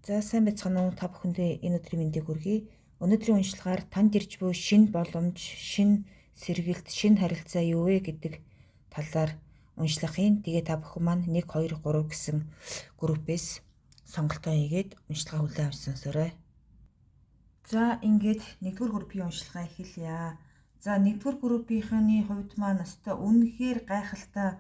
За сайн байцгаана уу та бүхэндээ энэ өдрийн мэндийг хүргэе. Өнөөдрийн уншлагаар танд ирж буй шинэ боломж, шинэ сэргэлт, шинэ харилцаа юу вэ гэдэг талаар уншлахын. Тэгээ та бүхэн маань 1 2 3 гэсэн группээс сонголтоо хийгээд уншлагаа хүлээн авч сонсоорой. За ингээд 1-р группийн уншлагаа эхэлье. За 1-р группийнхны хувьд маань өстой үнэхээр гайхалтай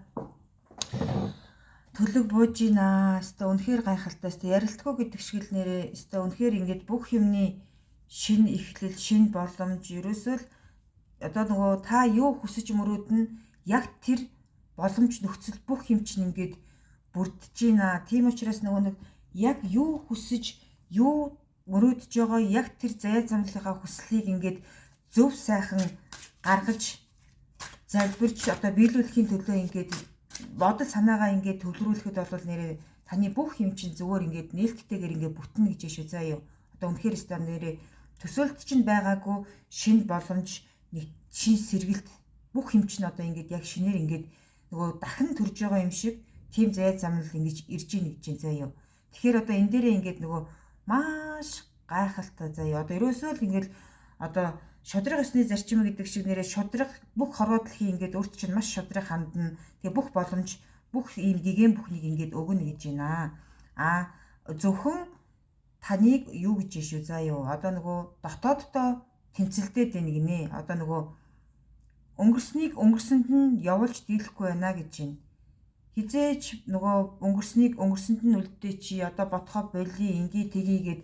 төлөв бууж ийна. Өстой үнэхээр гайхалтай. Өстой ярилтгүй гэдэг шиг л нэрээ өстой үнэхээр ингээд бүх юмны шинэ эхлэл, шинэ боломж ерөөсөө л одоо нөгөө та юу хүсэж мөрөөднө яг тэр боломж нөхцөл бүх юм чинь ингээд бүрдэж ийна. Тийм учраас нөгөө нэг яг юу хүсэж, юу мөрөөдөж байгаа яг тэр заяа замлынхаа хүслийг ингээд зөв сайхан гаргаж залбирч одоо биелүүлэхийн төлөө ингээд бодол санаагаа ингээд төвлөрүүлэхэд бол нэрээ таны бүх юм чинь зүгээр ингээд нээлттэйгээр ингээд бүтнэ гэж шүү заа юу. Одоо үнэхээр өстой нэрээ төсөөлт чинь байгаагүй шинэ боломж, шинэ сэргэлт бүх юм чинь одоо ингээд яг шинээр ингээд нөгөө дахин төрж байгаа юм шиг тийм заяа замнал ингэж ирж ийн гэж заа юу. Тэгэхээр одоо энэ дээрээ ингээд нөгөө маш гайхалтай заа юу. Одоо ерөөсөө л ингээд одоо шудраг ёсны зарчим гэдэг шиг нэрээ шудраг бүх хорвоо дэлхийн ингээд өөрт чинь маш шудраг хандна. Тэгээ бүх боломж, бүх ийм гэгэн бүхнийг ингээд өгнө гэж байна. Зөвхөн таныг юу гэж шүү заа юу. Одоо нөгөө дотооддоо тэнцэлдээд байна гинэ. Одоо нөгөө өнгөрснийг өнгөрсөнд нь явуулж дийлэхгүй байна гэж байна. Хизээч нөгөө өнгөрснийг өнгөрсөнд нь үлдээ чи одоо бодхоо боли ингээ тгийгээд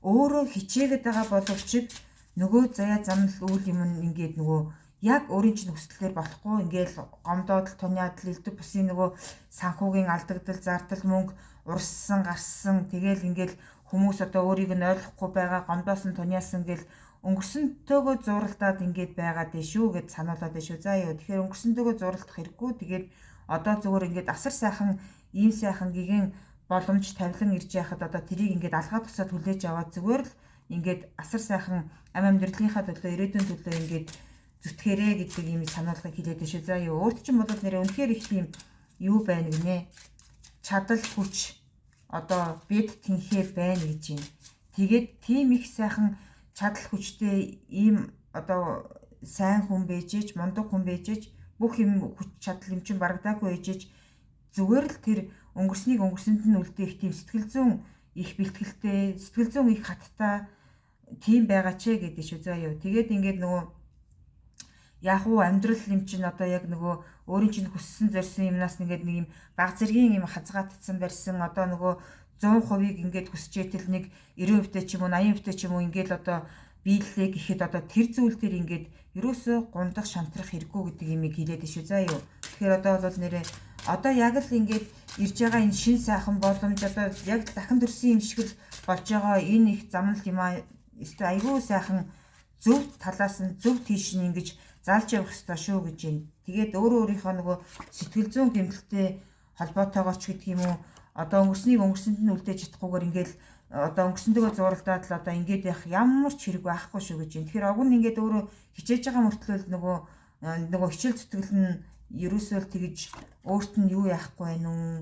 өөрөө хичээгээд байгаа боловч нөгөө заяа замнал үйл юм ингээд нөгөө яг өөрийн чинь хүслээр болохгүй ингээл гомдоод туниадл элдв бусын нөгөө санхүүгийн алдагдал зардал мөнгө урссан гарсан тэгэл ингээл хүмүүс одоо өөрийг нь ойлгохгүй байгаа гомдоос нь туниасан гэл өнгөрсөнтэйгөө зуралдаад ингээд байгаад дээ шүү гэд сануулад дээ шүү. За юу тэгэхээр өнгөрсөнтэйгөө зуралдах хэрэггүй тэгээд одоо зүгээр ингээд асар сайхан ийм сайхан гигэн боломж тавилан ирж яхад одоо тэрийг ингээд алгаа тусаад хүлээж аваад зүгээр л ингээд асар сайхан амьдралынхаа төлөө ирээдүйн төлөө ингээд зүтгэрээ гэдэг ийм сануулгыг хэлээд шүү. За юу өөрт чинь бол нэрээ үнэхээр их тийм юу байна гинэ. Чадал хүч одоо бид тэнхээ байна гэж юм. Тэгээд тийм их сайхан чадал хүчтэй ийм одоо сайн хүн бэжэж, мундаг хүн бэжэж, бүх юм хүч чадал юм чинь барагдаагүй ээжэж зүгээр л тэр өнгөрснийг өнгөрсөнд нь үлдээх тийм сэтгэл зүйн их бэлтгэлтэй, сэтгэл зүйн их хаттай тийм байгаа ч гэдэг шүү. За юу тэгээд ингээд нөгөө яг уу амьдрал юм чинь одоо яг нөгөө өөрийн чинь хүссэн зорьсон юмнаас ингээд нэг юм баг зэргийн юм хазгаатцсан барьсан одоо нөгөө 100% ингээд хүсчээтэл нэг 90% ч юм уу 80% ч юм уу ингээд одоо биелэлээ гэхэд одоо тэр зүйл төр ингээд ерөөсөө гундах шантрах хэрэггүй гэдэг юмыг хэлээд шүү. За юу тэгэхээр одоо бол нэрээ одоо яг л ингээд ирж байгаа энэ шин сайхан боломж одоо яг дахин төрсөн юм шиг л болж байгаа энэ их замнал юм аа өстой айгүй сайхан зөв талаас нь зөв тийш нь ингэж заалж явах ёстой шүү гэж байна. Тэгээд өөрөө өөрийнхөө нөгөө сэтгэл зүйн гэмтэлтэй холбоотойгоо ч гэдэг юм уу одоо өнгөрснийг өнгөрсөнд нь үлдээж чадахгүйгээр ингээл одоо өнгөрсөндөө зууралдаад л одоо ингээд явах ямар ч хэрэг байхгүй шүү гэж байна. Тэгэхээр огн ингээд өөрөө хичээж байгаа мөртлөө нөгөө хичээл зүтгэл нь ерөөсөө л тэгж өөрт нь юу яахгүй байна уу?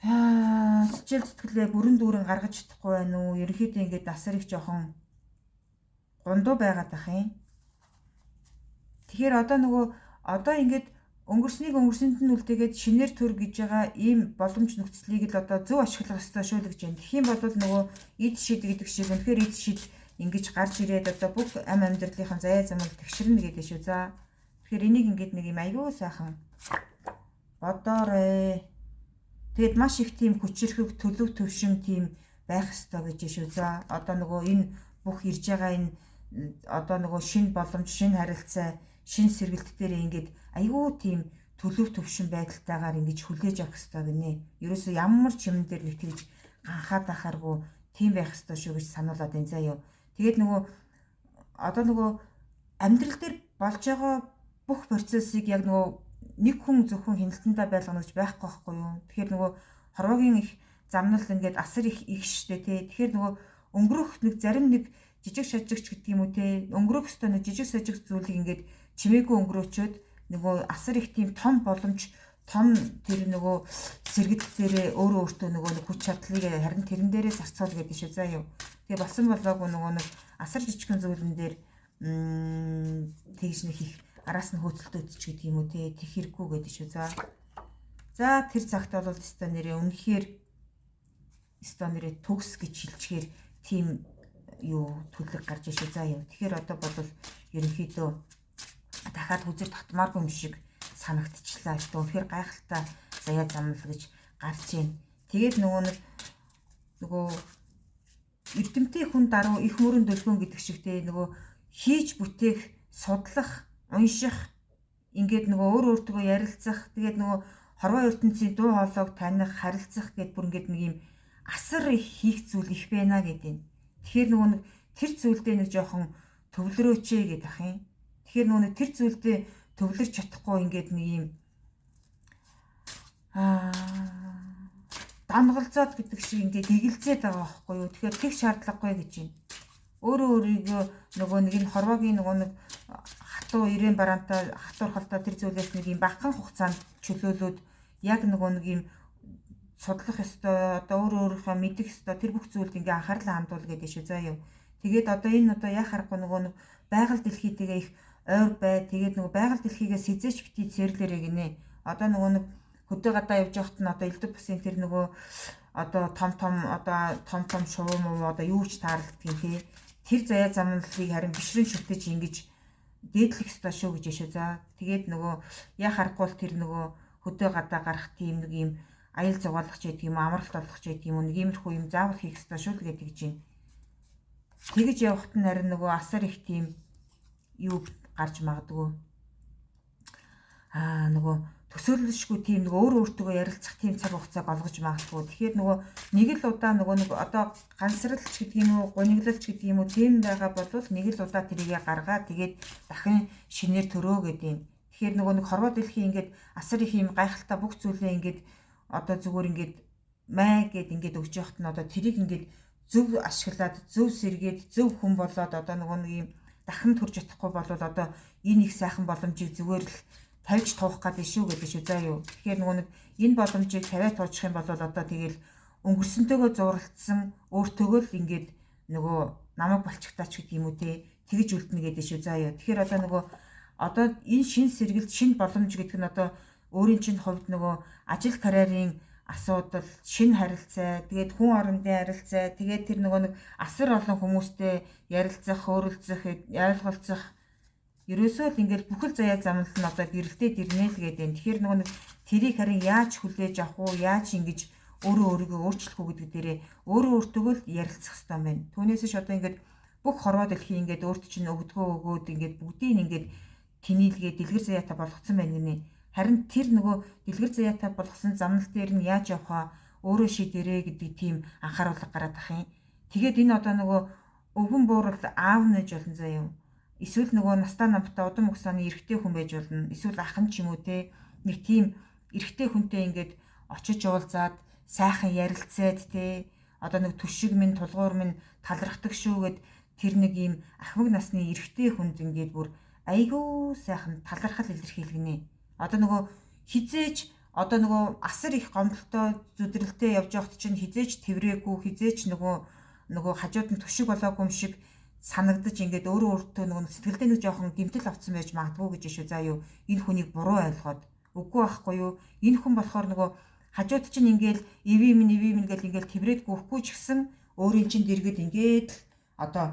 Хичээл зүтгэлээ бүрэн дүүрэн гаргаж чадахгүй байна уу? Ерөнхийдөө ингээд асар их жоохон гундуу байгаад ах юм. Тэгэхээр одоо ингээд өнгөрснийг өнгөрсөнд нь үлдээгээд шинээр төр гэж байгаа ийм боломж нөхцөлийг л одоо зөв ашиглах ёстой шүү гэж байна. Тэгхийн бол нөгөө эд шид гэдэг шиг үнэхээр эд шид ингэж гарч ирээд одоо бүх амьдралынхаа заяа замыг тэгшэрнэ гэдэг шүү. За тэгэхээр энийг ингээд нэг юм аюу сайхан бодоорой. Тэгээд маш их тийм хүчирхэг төлөв төвшин тийм байх ёстой гэж шүү. За одоо нөгөө энэ бүх ирж байгаа энэ одоо нөгөө шинэ боломж, шинэ харилцаа, шинэ сэргэлт дээр ингээд аюу тийм төлөв төвшин байдалтайгаар ингэж хүлээж авах ёстой гинэ. Ерөөсөө ямар ч юм дээр нэг тэгж ганхаад ахааргүй тийм байх ёстой шүү гэж сануулад байна заа юу. Тэгээд нөгөө одоо нөгөө амьдрал дээр болж байгаа бүх процессыг яг нөгөө нэг хүн зөвхөн хяналтандаа байлгана гэж байхгүй байхгүй юу. Тэгэхээр нөгөө хорвоогийн их замнал ингээд асар их штэ тий. Тэгэхээр нөгөө өнгөрөх нэг зарим нэг жижиг шажигч гэдэг юм уу те өнгөрөх ёстой нэг жижиг сажиг зүйлийг ингээд чимээгүй өнгөрөөчөөд нөгөө асар их тийм том боломж том тэр нөгөө сэргэлтээрээ өөрөө өөртөө нөгөө нэг хүч чадлыг харин тэрэн дээрээ зарцуул гэдэг шүү заа юу. Тэгээ болсон болоогүй нөгөө нэг асар жижигхэн зүйлэн дээр тэгж нэг их араас нь хөөцөлтөөдч гэдэг юм уу те тэг хэрэггүй гэдэг шүү заа. За тэр цагт бол өстой нэрээ үнэхээр өстой нэрээ төгс гэж хэлчихээр тийм юу төлөв гарч ишээ заа юу. Тэгэхээр одоо бол ерөнхийдөө дахиад хүзэр татмааргүй юм шиг санагдчихлаа. Тэгэхээр гайхалтай заяа замнал гэж гарч ийн. Тэгээд нөгөө эрдэмтэй хүн даруй их мөрөн дөлгөөн гэдэг шиг те нөгөө хийж бүтээх, судлах, унших ингээд нөгөө өөр өөртөө ярилцах тэгээд нөгөө хорвоо ертөнцийн дуу хоолойг таних, харилцах гэд бүр ингээд нэг юм асар их хийх зүйл их байна гэдэг. Тэгэхээр нөгөө нэг тэр зүйлдээ нэг жоохон төвлөрөөч гэдэг ах юм. Тэгэхээр нөгөө тэр зүйлдээ төвлөрч чадахгүй ингээд нэг юм дамгалзаад гэдэг шиг ингээд эгэлзээд байгаа байхгүй юу. Тэгэхээр тэг шаардлагагүй гэж байна. Өөрөө өөрийгөө нөгөө нэг энэ хорвоогийн нөгөө нэг хатуу ирээн бараантай хатуурхалтай тэр зүйлээс нэг юм багахан хугацаанд чөлөөлөөд яг нөгөө нэг юм судлах ёстой одоо өөрийнхөө мэдэх ёстой тэр бүх зүйлд ингээ анхаарлаа хандуул гэдэг шүү заа юу. Тэгээд одоо энэ одоо яа харахгүй нөгөө нэг байгаль дэлхийтэйгээ их ойр бай. Тэгээд нөгөө байгаль дэлхийгээ сэзээч битий цэрлэрээ гинэ. Одоо нөгөө нэг хөдөө гадаа явж явахт нь одоо элдв бусын тэр нөгөө одоо том шувуу муу одоо юу ч тааралддаг юм тий. Тэр заяа замналыг харин бишрэн шүтэж ингэж дээдлэх ёстой шүү гэж яшээ за. Тэгээд нөгөө яа харахгүй тэр нөгөө хөдөө гадаа гарах тийм нэг юм аял зугаалгах ч гэдэг юм амралт олох ч гэдэг юм нэг иймэрхүү юм заавал хийх ёстой шүү л гэдэг чинь. Тэгэж явахт нь харин нөгөө асар их тийм юу гарч магадгүй. Нөгөө төсөөлөлшгүй тийм нэг өөр өөртөө ярилцах тийм цаг хугацааг олгож магадгүй. Тэгэхээр нөгөө нэг л удаа нөгөө нэг одоо гансралч гэдэг юм уу, гуниглалч гэдэг юм уу тийм байгаа бол нэг л удаа тэрийгэ гаргаа тэгээд дахин шинээр төрөө гэдэг юм. Тэгэхээр нөгөө нэг хорвоо дэлхийн ингээд асар их юм гайхалтай бүх зүйлээ ингээд одоо зүгээр ингээд май гэд ингээд өгч явахт нь одоо тэрийг ингээд зөв ашиглаад зөв сэргээд зөв хүн болоод одоо нөгөө нэг юм дахин төрж чадахгүй бол одоо энэ их сайхан боломжийг зүгээр л тавьж туух гэдэг шүү гэдэг шүү заа юу. Тэгэхээр нөгөө нэг энэ боломжийг тавиад туучих юм бол одоо тэгэл өнгөрсөнтэйгөө зуралцсан өөртөөгөө л ингээд нөгөө намайг балчигтаач гэдэг юм уу те тэгж үлдэнэ гэдэг шүү заа юу. Тэгэхээр одоо нөгөө одоо энэ шин сэргэлт шин боломж гэдэг нь одоо өөрийн чинь хувьд нөгөө ажил карьерийн асуудал, шин харилцаа, тэгээд хүн орондын харилцаа, тэгээд тэр нөгөө нэг асар олон хүмүүстэй ярилцах, өөрөлцөх, ойлголцох ерөөсөө л ингээд бүхэл заяа замнал нь одоо гэрэлтээд ирнэ л гэдэг. Тэгэхээр нөгөө нэг тэрийг харин яаж хүлээж авах уу, яаж ингэж өөрийгөө өөрчлөх үү гэдэг дээрээ өөрөө өөртөө л ярилцах хэрэгтэй юм байна. Түүнээс ч одоо ингээд бүх хорвоо дэлхий ингээд өөрт чинь өгдгөө өгөөд ингээд бүгдийг ингээд тэнийлгээ дэлгэр заяатай болгоцсон байна гинэ. Харин тэр нөгөө дэлгэр заяатай болгосон замнал дээр нь яаж явахаа өөрөө шийдэрээ гэдэг тийм анхааруулга гараад ах юм. Тэгээд энэ одоо нөгөө өвгөн буурал аав нэж болно заяа. Эсвэл нөгөө настаа намтаа удам угсааны эрэгтэй хүн байж болно. Эсвэл ахын ч юм уу те нэг тийм эрэгтэй хүнтэй ингээд очиж уулзаад сайхан ярилцаад те одоо нэг түшиг минь тулгуур минь талархдаг шүү гэд тэр нэг юм ахмаг насны эрэгтэй хүнд ингээд бүр айгүй сайхан талархал илэрхийлгэнэ. Одоо нөгөө хизээч одоо нөгөө асар их гомдолтой зүдрэлтэй явж явахт чинь хизээч тэврээгүй хизээч нөгөө хажууд нь түшиг болоогүй юм шиг санагдаж ингээд өөрөө өөртөө нөгөө сэтгэлдээ нэг жоохон гэмтэл авцсан байж магадгүй гэж шүү заа юу. Энэ хүнийг буруу ойлгоод үгүй байхгүй юу. Энэ хүн болохоор нөгөө хажууд чинь ингээд эвэм гэл ингээд тэврээд гүхгүй ч гэсэн өөрийн чинь дэргэд ингээд одоо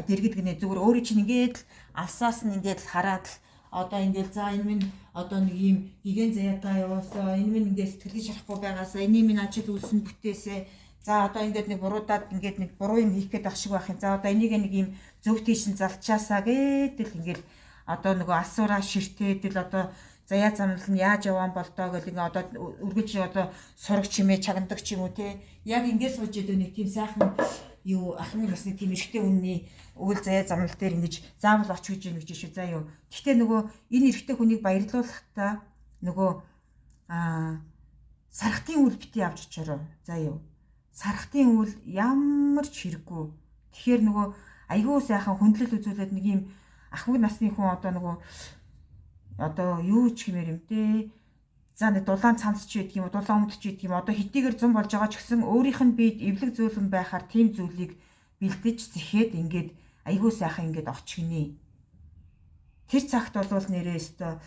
дэргэд гинэ зүгээр өөрийн чинь ингээд алсаас нь ингээд хараад одоо ингээд за энэ минь одоо нэг юм гигэн заяатаа яваасаа энэ минь ингээд сэтгэлийг шарахгүй байгаасаа энийг минь ажил үйлсэн бүтээсээ за одоо ингээд нэг буруудаад ингээд нэг буруу юм хийх гээд ах шиг байх юм. За одоо энийг нэг юм зөв тийшин залчаасаа гэдэл ингээд одоо нөгөө асуураа ширтээдэл одоо заяа замнал нь яаж яваан болдоо гэл ингээд одоо үргэлж одоо сураг чимээ чагнадаг ч юм уу те. Яг ингээд сууж идэв нэг тийм сайхан юу ахны насны тийм эрэгтэй үнний үйл заяа замнал дээр ингэж заавал оч гэж юм гэж шүү заа юу. Гэхдээ нөгөө энэ эрэгтэй хүнийг баярлуулахдаа нөгөө сархтын үйл бити авч очороо заа юу. Сархтын үйл ямар ч хэрэггүй. Тэгэхээр нөгөө айгүй сайхан хөндлөл үзүүлээд нэг юм ахмад насны хүн одоо нөгөө одоо юу ч хэмээр юм те За нэг дулаан цамц ч байдаг юм уу, дулаан өмд ч байдаг юм. Одоо хэдийгээр 100 болж байгаа ч гэсэн өөрийнх нь биед эвлэг зөөлөн байхаар тийм зүйлийг бэлдэж зэхээд ингээд айгүй сайхан ингээд очгине. Тэр цагт бол нэрээ өстө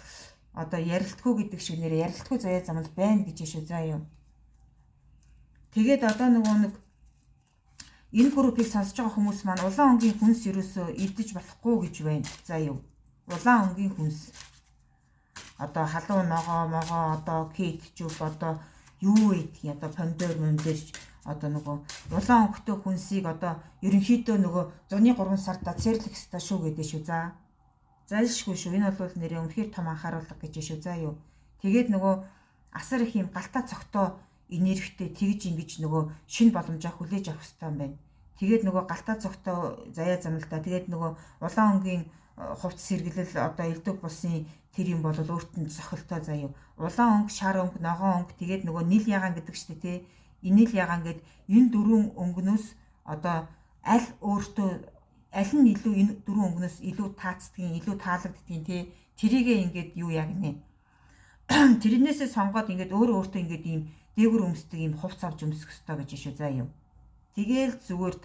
одоо ярилтгүй гэдэг шиг нэрээ ярилтгүй заяа замд байна гэж шүү заа юу. Тэгээд одоо нэг энэ группийг сонсож байгаа хүмүүс маань улаан өнгийн хүнс ерөөсөө идэж болохгүй гэж байна. За юу. Улаан өнгийн хүнс. Одоо халуун ногоо одоо кетчуп одоо юу идэх одоо помидор одоо улаан өнгөтэй хүнсийг одоо ерөнхийдөө 103 сарда цэрлэх ёстой шүү гэдэг шүү. За. Зайлшгүй шүү. Энэ бол нэрээ үнэхээр том анхааруулга гэж шүү. За юу. Тэгээд асар их юм галтаа цогтоо энергитэй тэгж ингэж шинэ боломжоо хүлээж авах хэрэгтэй юм байна. Тэгээд галтаа цогтоо заяа замлалтаа тэгээд улаан өнгийн хувцс сэргэлэл одоо элдв бусын тэр юм бол өөрт нь зохилтой заяа. Улаан өнгө, шар өнгө, ногоон өнгө тэгээд нил ягаан гэдэг чинь тий. Инил ягаан гэд энэ дөрвөн өнгнөөс одоо аль нь илүү энэ дөрвөн өнгнөөс илүү таацдгийг, илүү таалагддгийг тий. Тэрийгээ ингээд юу яг нэ. Тэрнээсээ сонгоод ингээд өөртөө ингээд ийм дээгүр өмсдөг ийм хувц авч өмсөх хэрэгтэй гэж шүү заа юу. Тэгээл зүгээр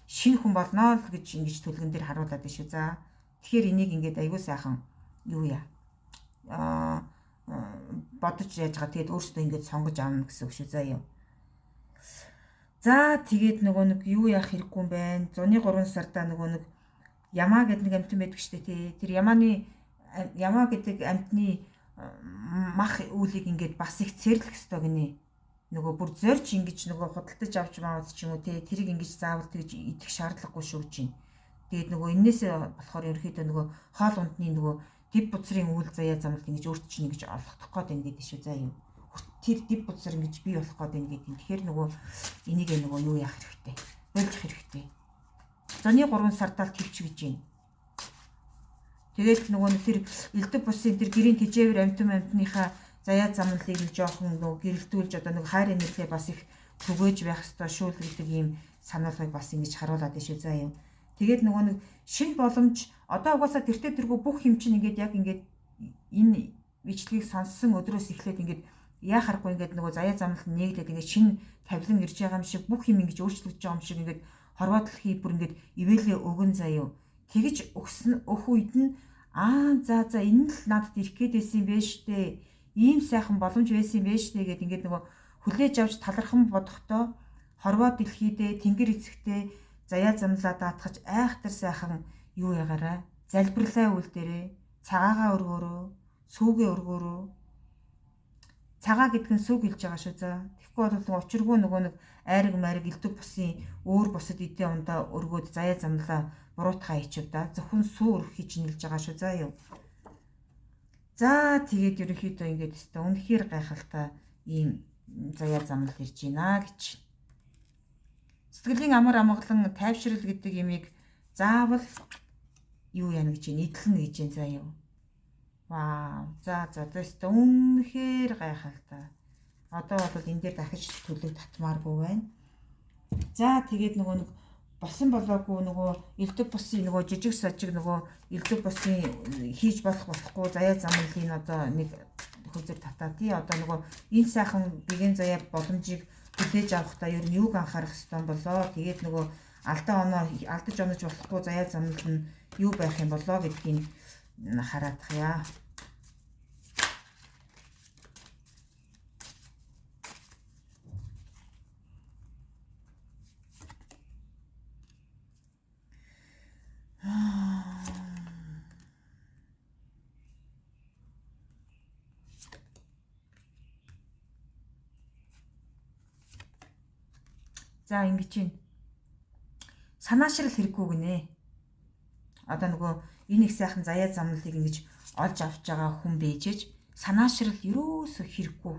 шинэ хүн болноо л гэж ингэж төлгөн дээр харуулад шүү за. Тэгэхээр энийг ингээд аягүй сайхан юу яа. Бодож яаж байгаа тэгээд өөртөө ингээд сонгож аавна гэсэн үг шүү заа юу. За тэгээд нэг юу яах хэрэггүй юм байна. 103 сарда ямаа гэдэг нэг амтан байдаг шүү дээ тий. Тэр ямаа гэдэг амтны мах үүлийг ингээд бас их цэрлэх ёстой гинэ. Бүр зорж ингэж худалдаж авч маавд ч юм уу те тэрийг ингэж заавал тэгж идэх шаардлагагүй шүү чинь. Тэгээд энээсээ болохоор ерөөхдөө хоол ундны див буцрын үйл заяа замлалт ингэж өөрт чинь ингэж олгох гээд байна гэдэг шүү заа юу. Тэр див буцар ингэж бий болох гээд байна гэдэг. Тэгэхээр энийг юу яах хэрэгтэй. Болж хэрэгтэй. Зоны 3 сардаа твч гэж байна. Тэгээд тэр элдв бусын тэр гэрийн тэжээвэр амтныхаа заяа замлалыг нэг жоохон гэрэлтүүлж одоо хайр энерги бас их түгээж байх ёстой шүүл гэдэг ийм санаалгыг бас ингэж харуулад шүү заа юм. Тэгээд шинэ боломж одоо угаасаа тэртээ бүх юм чинь ингээд яг ингээд энэ бичлэгийг сонссон өдрөөс эхлээд ингээд яахаргүй ингээд заяа замлалт нээгдээд ингээд шинэ тавилан ирж байгаа юм шиг бүх юм ингэж өөрчлөгдөж байгаа юм шиг ингээд хорвоо дэлхий бүр ингээд ивэлээ өгөн заяа. Тэгж өх үед нь за энэ л надад ирэх гээд байсан юм байна штэ. Ийм сайхан боломж байсан юм байна штэ гэд ингээд хүлээж авч талархан бодохдоо хорвоо дэлхийдээ тэнгэр эцэгтэй заяа замлаа даатгаж айхтар сайхан юу ягаараа залбирлаа үйл дээрээ цагаагаа өргөөрөө сүүгээ өргөөрөө цагаа гэдэг нь сүг хэлж байгаа шүү за. Тэгэхгүй бол учиргүй айраг майраг элдв бусын өөр бусад эдийн ундаа өргөөд заяа замлаа буруутгаа ичв да. Зөвхөн сүү өргөх гэж нэлж байгаа шүү заа юу. За тэгээд ерөнхийдөө ингээд өстө үнэхээр гайхалтай ийм заяа замлал ирж байна гэж. Сэтгэлийн амар амгалан тайвшрал гэдэг ямиг заавал юу яана гэж нийтлэн гэж байна заа юу. Вау. За өстө үнэхээр гайхалтай. Одоо бол энэ дээр дахиж төлөв татмааргүй байна. За тэгээд болсон болоогүй элдв бусын жижиг сажиг элдв бусын хийж болохгүй заяа замлалын одоо нэг хөлзөр татаа тий одоо энэ сайхан бэгэн заяа боломжийг хүлээж авахдаа ер нь юуг анхаарах хэрэгтэй болоо. Тэгээд алдаж онож болохгүй заяа замлал нь юу байх юм болоо гэдгийг хараадах яа. За ингэж байна. Санаашрал хэрэггүй гинэ. Одоо энэ их сайхан заяа замлалыг ингэж олж авч байгаа хүн бэжэж санаашрал ерөөсө хэрэггүй.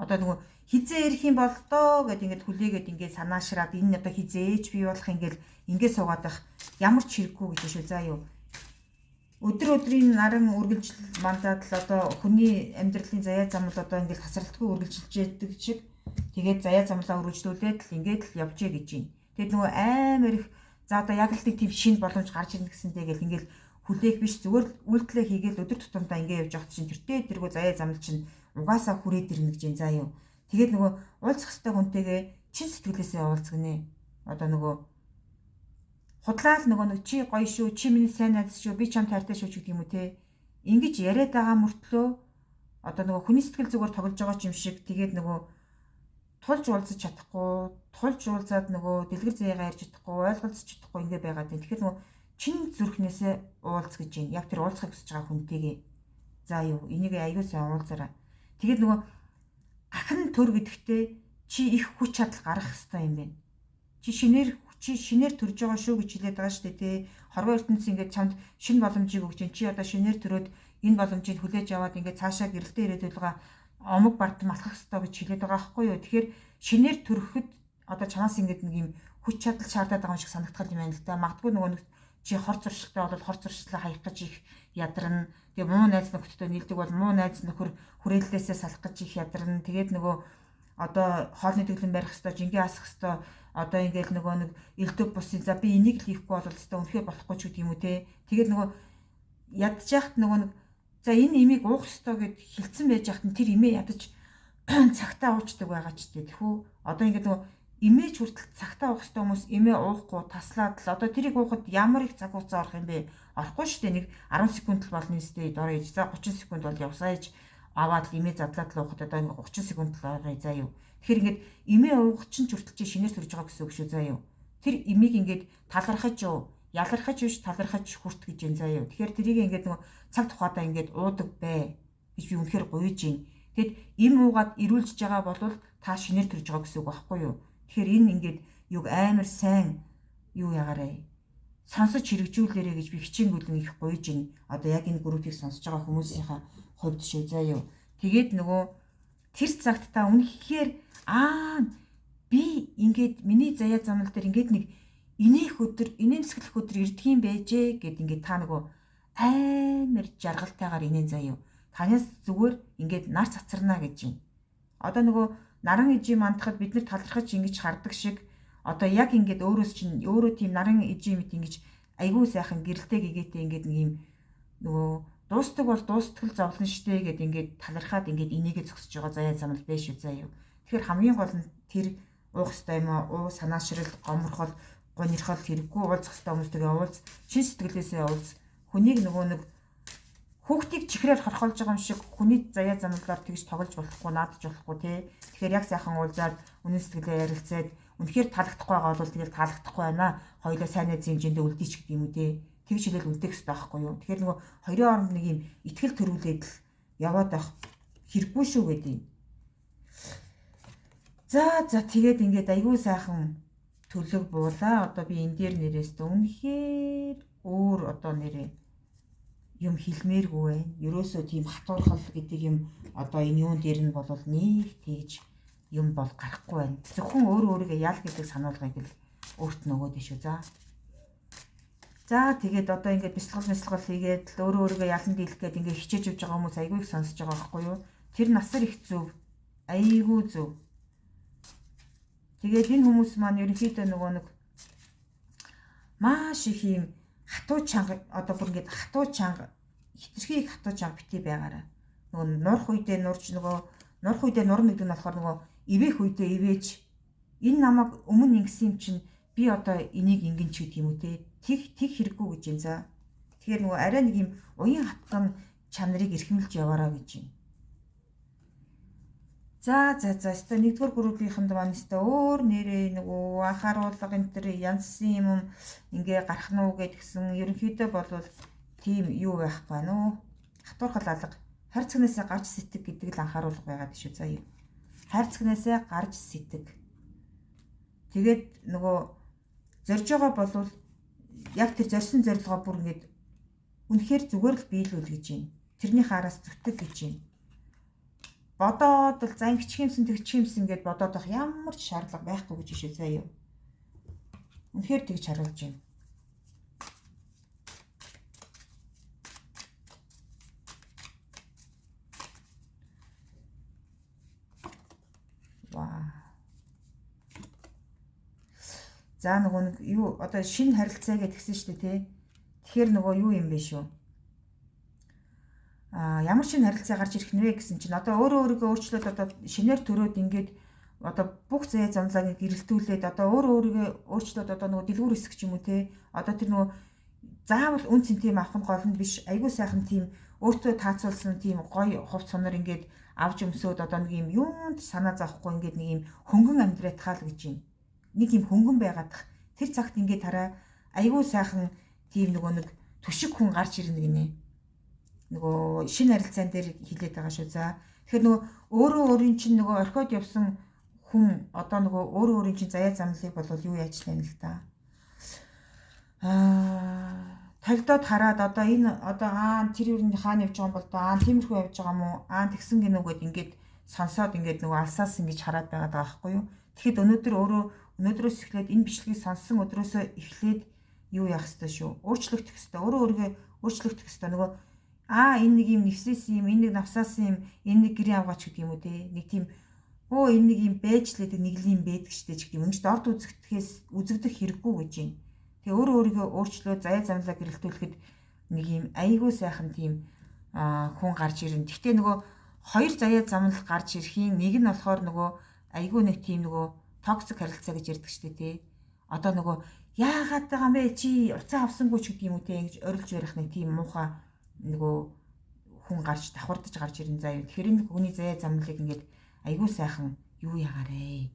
Одоо хизээ ирэх юм бол доо гэд ингэж хүлээгээд ингэж санаашраад энэ одоо хизээж бий болох ингэж суугаад байх ямар ч хэрэггүй гэж шүү заа юу. Өдрийн наран үргэлжил мандаад л одоо хүний амьдралын заяа замлал одоо ингэж тасралтгүй үргэлжилж яадаг шиг тэгээд заяа замлаа үргэлжлүүлээд л ингээд л явжээ гэж байна. Тэгээд амар их за одоо яг л тийм шинэ боломж гарч ирнэ гэсэнтэй гэл ингээл хүлээх биш зүгээр л үйлдэлээ хийгээл өдөр тутамдаа ингэ явж явах чинь тэртээ тэргөө заяа замл чинь угаасаа хүрээд ирнэ гэж юм заа юу. Тэгээд нөгөө уулзах хэвээр хүнтэйгээ чин сэтгэлээсээ уулзгэнэ. Одоо нөгөө худлаал нөгөө нэг чи гоё шүү, чи миний сайн найз шүү, би чам тайртай шүү гэдэг юм уу те. Ингэж яриад байгаа мөртлөө одоо нөгөө хүний сэтгэл зүгээр тоглож байгаа юм шиг тэгээд нөгөө тулж уулзаж чадахгүй, тулж уулзаад нөгөө дэлгэр зэяга ярьж чадахгүй, ойлголцож чадахгүй ингэ байгаад байна. Тэгэхээр нөгөө чин зүрхнээсээ уулз гэж байна. Яг тэр уулзахыг хүсэж байгаа хүнтэйгээ. За юу, энийг аягүй сайн уулзаарай. Тэгээд нөгөө ахин төр гэдэгтээ чи их хүч чадал гарах хэрэгтэй юм байна. Чи шинээр төрж байгаа шүү гэж хэлээд байгаа шүү дээ тий. Хорвоо ертөнцийн ингээд чамд шинэ боломжийг өгч чинь чи одоо шинээр төрөөд энэ боломжийг хүлээж аваад ингээд цаашаа гэрэлтэй ирээд байгаа омог бардам алхах хэрэгтэй гэж хэлээд байгаа байхгүй юу. Тэгэхээр шинээр төрөхөд одоо чамаас ингээд нэг юм хүч чадал шаардаад байгаа юм шиг санагдах юм байна л да. Магадгүй нөгөө нэг чи хор зуршилтай болоод хор зуршлаа хаях гэж их ядарна. Тэгээ муу найз нөхдөдөө нийлдэг бол муу найз нөхөр хүрээллээсээ салах гэж их ядарна. Тэгээд нөгөө одоо хоолны төглөн барих хэвээр жингээ асах хэвээр одоо ингээл нөгөө нэг элдв бусын за би энийг л хийхгүй бол хэвээр үнэхээр болохгүй ч гэдэг юм уу те. Тэгээд нөгөө ядж яхад нөгөө нэг за энэ имийг уух хэвээр гэд хилцэн байж яхад нь тэр имээ ядаж цагтаа уучдаг байгаа ч гэдэхүү. Одоо ингээд нөгөө имэж хүртэл цагтаа уух хэвээр хүмүүс имээ уухгүй таслаад л одоо тэрийг уухад ямар их цаг хугацаа орох юм бэ? Орохгүй шүү дээ. Нэг 10 секунд л болно нэстэ дор ээж. За 30 секунд бол явсаа ээж аваад имээ задлаад л уухад одоо 30 секунд л орё заа юу. Тэгэхээр ингээд имээ уух чинь ч хүртэл чи шинээр төрж байгаа гэсэн үг шүү заа юу. Тэр имийг ингээд талархаж юу, ялархаж биш талархаж хүрт гэж юм заа юу. Тэгэхээр тэрийг ингээд нөгөө цаг тухайдаа ингээд уудаг бай гэж би үнэхээр гуйж байна. Тэгэд им уугаад ирүүлж байгаа бол та шинээр төрж байгаа гэсэн үг байхгүй юу. Тэгэхээр энэ ингээд юг амар сайн юу ягаарэ сонсож хэрэгжүүлээрэ гэж би хичээнгүйлэн их гуйж байна. Одоо яг энэ группийг сонсож байгаа хүмүүсийнхаа хувьд шүү заа юу. Тэгээд нөгөө тэр цагт та үнэхээр би ингээд миний заяа замнал дээр ингээд нэг инээх өдөр, инээмсэглэх өдөр ирдгийм байжээ гэд ингээд та нөгөө амар жаргалтайгаар инээн заа юу. Танаас зүгээр ингээд нар цацарна гэж байна. Одоо нөгөө наран ижи мандахад бид нар талархаж ингэж хардаг шиг одоо яг ингээд өөрөө тийм наран ижи мэт ингэж айгүй сайхан гэрэлтэй гэгээтэй ингээд нэг юм нөгөө дуустдаг бол дуустгал зовлон штэ гэд ингээд талархаад ингээд инээгээ зогсож байгаа заяа замнал байж шүү заа юу. Тэгэхээр хамгийн гол нь тэр уух хэвээр юм уу санаашрал гоморхол гонирхол хэрэггүй уулзах хэвээр хүмүүстэйгээ уулз шин сэтгэлээсээ уулз хүнийг нөгөө нэг хүүхдийг чихрээр хорхолж байгаа юм шиг хүний заяа замналаар тэгж тоглож болохгүй наадж болохгүй тий. Тэгэхээр яг сайхан уулзаад үнэн сэтгэлээ ярилцаад үнэхээр таалагдахгүй байгаа бол тэгэл таалагдахгүй байна. Хоёулаа сайн найз хэмжээндээ үлдээч гэдэг юм үү тий. Тэгж хэлэл үлдээх хэрэгтэй байхгүй юу. Тэгэхээр нөгөө хоёрын хооронд нэг юм ихтгэл төрүүлээд л яваад байх хэрэггүй шүү гэдэг юм. За тэгээд ингээд айгүй сайхан төлөв буулаа. Одоо би энэ дээр нэрээс үнэхээр өөр одоо нэрээ юм хэлмээргүй байна. Ерөөсөө тийм хатуурхал гэдэг юм одоо энэ юун дээр нь бол нэг тэгж юм бол гарахгүй байна. Зөвхөн өөрийгөө ял гэдэг сануулгыг л өөрт нь өгөөд шүү. За тэгээд одоо ингээд бясалгал хийгээд л өөрийгөө ялан дийлэх гээд ингээд хичээж явж байгаа хүмүүс айгүй их сонсож байгаа байхгүй юу? Тэр насар их зөв. Айгүй зөв. Тэгээд энэ хүмүүс маань ерөнхийдөө нөгөө нэг маш их юм хатуу чанга одоо бүр ингээд хатуу чанга хитрхи их хатуу чанга битий байгаараа. Нөгөө нурх үедээ нурж нөгөө нурх үедээ нурна гэдэг нь болохоор нөгөө ивэх үедээ ивэж энэ намайг өмнө ингэсэн юм чинь би одоо энийг ингэн ч гэдэг юм уу те. Тэг хэрэггүй гэж юм за. Тэгэхээр нөгөө арай нэг юм уян хатган чанарыг эрхэмлж яваараа гэж юм. За өстой нэгдүгээр группийнхэнд маань өстой өөр нэрээ нөгөө анхааруулга энэ төр янзсан юм ингээ гарах нь уу гэдгсэн ерөнхийдөө бол тийм юу байхгүй нөө хатуурхал алга хайр цагнаасаа гарч сэтг гэдэг л анхааруулга байгаад шүү заа юу. Хайр цагнаасаа гарч сэтг. Тэгээд нөгөө зорж байгаа бол яг тэр зорьсон зорилгоо бүр ингээд үнэхээр зүгээр л биелүүл гэж юм. Тэрний хараас зүтгэг гэж юм. Бодоод л за ингэчхимсэн тэгчхимсэн гэд бодоод байх ямар ч шаардлага байхгүй гэж шүү заа юу. Үнэхээр тэгж харуулж байна. За нөгөө нэг юу одоо шинэ харилцаа гэдгсэн шүү дээ тий. Тэгэхээр нөгөө юу юм бэ шүү. Ямар шинэ харилцаа гарч ирэх нэ гэсэн чинь одоо өөрийгөө өөрчлөөд одоо шинээр төрөөд ингээд одоо бүх заяа замлааг гэрэлтүүлээд одоо өөрийгөө өөрчлөөд одоо нөгөө дэлгүүр хэсэг ч юм уу те одоо тэр нөгөө заавал үн цэнтэй авах нь гол нь биш айгүй сайхан тийм өөртөө таацуулсан тийм гоё хувц сонор ингээд авч өмсөөд одоо нэг юм юунд санаа зовхгүй ингээд нэг юм хөнгөн амьдраатгаал гэж юм. Нэг юм хөнгөн байгаадах тэр цагт ингээд хараа айгүй сайхан тийм нөгөө нэг түшиг хүн гарч ирнэ гинэ. Нөгөө шинэ харилцаан дээр хилээд байгаа шүү. За тэгэхээр нөгөө өөрийн чинь нөгөө орхиод явсан хүн одоо нөгөө өөрийн чинь заяа замлыг бол юу яаж тань л та. Талдаад хараад одоо энэ одоо тэр юу хаана явж байгаа юм бол доо тиймэрхүү явж байгаа юм уу? Тэгсэн гинөөгөөд ингээд сонсоод ингээд нөгөө алсаас ингэж хараад байгаа байхгүй юу? Тэгэхэд өнөөдрөөс эхлээд энэ бичлэгийг сонссон өдрөөсөө эхлээд юу яах ёстой шүү. Өөрчлөгдөх ёстой. Өөрийгөө өөрчлөгдөх ёстой. Нөгөө энэ нэг юм нэвсээс юм, энэ нэг навсаас юм, энэ нэг гэрийн авгаач гэдэг юм уу те. Нэг тийм энэ нэг юм байж л гэдэг нэг юм байдаг штэ ч гэдэг юм. Ингэж дорд үзэгдэх хэрэггүй гэж юм. Тэгээ өөрийгөө өөрчлөө заяа замлаа гэрэлтүүлэхэд нэг юм айгүй сайхан тийм хүн гарч ирнэ. Гэхдээ нөгөө хоёр заяа замлах гарч ирэхийн нэг нь болохоор нөгөө айгүй нэг тийм нөгөө токсик харилцаа гэж ярьдаг штэ те. Одоо нөгөө яагаад байгаа юм бэ чи уцаа авсангүй ч гэдэг юм уу те ингэж орилж ярих нэг тийм муухай нөгөө хүн гарч давхардаж гарч ирнэ заяа. Тэгэхээр энэ хүний заяа замлыг ингээд айгүй сайхан юу ягаарэ.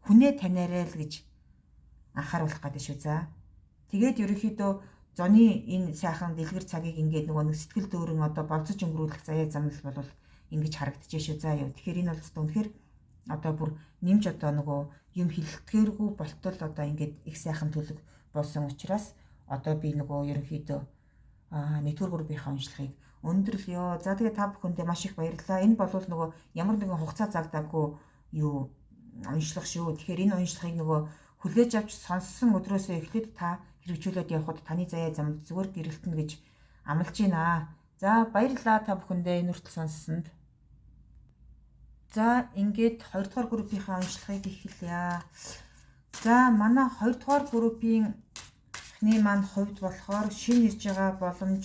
Хүнээ танаарай л гэж анхааруулах гэдэг шүү. За. Тэгээд ерөнхийдөө зоны энэ сайхан дэлгэр цагийг ингээд нөгөө нэг сэтгэл дүүрэн одоо болцож өнгөрүүлэх заяа замл бол ингэж харагдчихэ шүү. За юу. Тэгэхээр энэ бол үнэхээр одоо бүр нэмж одоо нөгөө юм хилтгэргүй болтол одоо ингээд их сайхан төлөв болсон учраас одоо би нөгөө ерөнхийдөө нэгдүгээр группийнхаа уншлагыг өндөрлөё. За тэгээ та бүхэндээ маш их баярлалаа. Энэ бол нөгөө ямар нэгэн хугацаа загдаагүй юу уншлах шүү. Тэгэхээр энэ уншлагыг нөгөө хүлээж авч сонссон өдрөөсөө эхлээд та хэрэгжүүлээд явхад таны заяа зам зүгээр гэрэлтэнэ гэж амлаж байна. За баярлалаа та бүхэндээ энэ хүртэл сонссонд. За ингээд 2 дугаар группийнхаа уншлагыг эхэлье. За манай 2 дугаар группийн эхний маань хувьд болохоор шинэ ирж байгаа боломж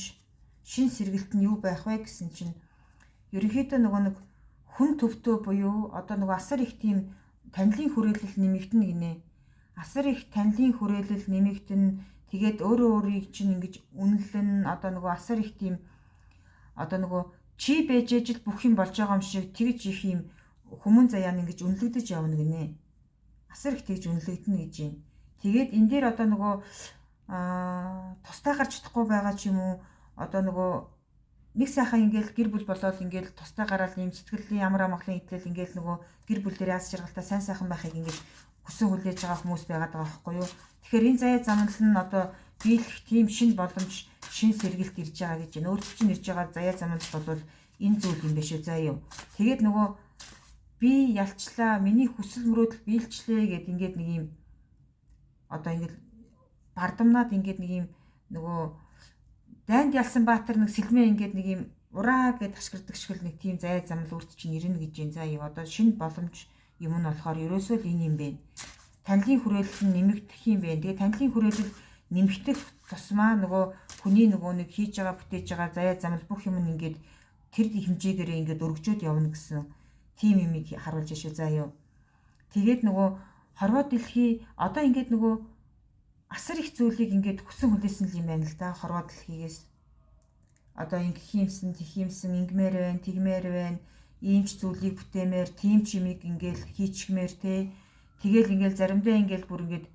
шин сэргэлт нь юу байх вэ гэсэн чинь ерөнхийдөө нөгөө нэг хүн төвтөө буюу одоо нөгөө асар их тийм танилын хүрээлэл нэмэгдэнэ гинэ. Асар их танилын хүрээлэл нэмэгдэнэ. Тэгээд өөрийг чинь ингэж үнэлэн одоо нөгөө асар их тийм одоо нөгөө чи байж ижил бүх юм болж байгаа юм шиг тэгж их юм хүмүүн заяа нь ингэж үнэлэгдэж явна гинэ. Асар их тэгж үнэлэгдэнэ гэж юм. Тэгээд энэ дээр одоо нөгөө тустай гарч чадахгүй байгаа ч юм уу одоо нөгөө нэг сайхан ингээл гэр бүл болоод ингээл тустай гараад юм сэтгэлийн ямар амгалан итэл ингээл нөгөө гэр бүл дээр яас жаргалтай сайн сайхан байхыг ингээл хүсэн хүлээж байгаа хүмүүс байгаад байгаа байхгүй юу. Тэгэхээр энэ заяа замнал нь одоо биелэх тийм шин боломж шин сэргэлт ирж байгаа гэж байна. Өөрөөр чинь ирж байгаа заяа замнал бол энэ зүйл юм биш үү заа юу. Тэгээд нөгөө би ялчлаа миний хүсэл мөрөөдөл биелчлээ гэд ингээд нэг юм одоо ингээд бардамнаад ингээд нэг юм нөгөө дайнд ялсан баатар нэг сэлмээ ингээд нэг юм ураа гэд ашигладаг шиг нэг тийм заяа замл үрд чинь ирнэ гэж юм. За юу одоо шинэ боломж юм нь болохоор ерөөсөө л энэ юм бэ. Танилын хүрээлэл нь нэмэгдэх юм бэ. Тэгээ танилын хүрээлэл нэмэгдэх тусмаа нөгөө хүний нөгөө нэг хийж байгаа бүтээж байгаа заяа замл бүх юм нь ингээд тэр хэмжээгээрээ ингээд өргөжөөд явна гэсэн тийм юмыг харуулж шүү. За юу. Тэгээд нөгөө хорвоо дэлхий одоо ингээд нөгөө асар их зүйлийг ингээд хүсэн хүлээсэн юм байна л да хорвоо дэлхийгээс. Одоо ингэх юмсан, тэх юмсан, ингэмээр байна, тэгмээр байна. Иймч зүйлийг бүтээмээр, тийм ч юмыг ингээл хийчихмээр те. Тэгэл ингээл заримдаа ингээл бүр ингээд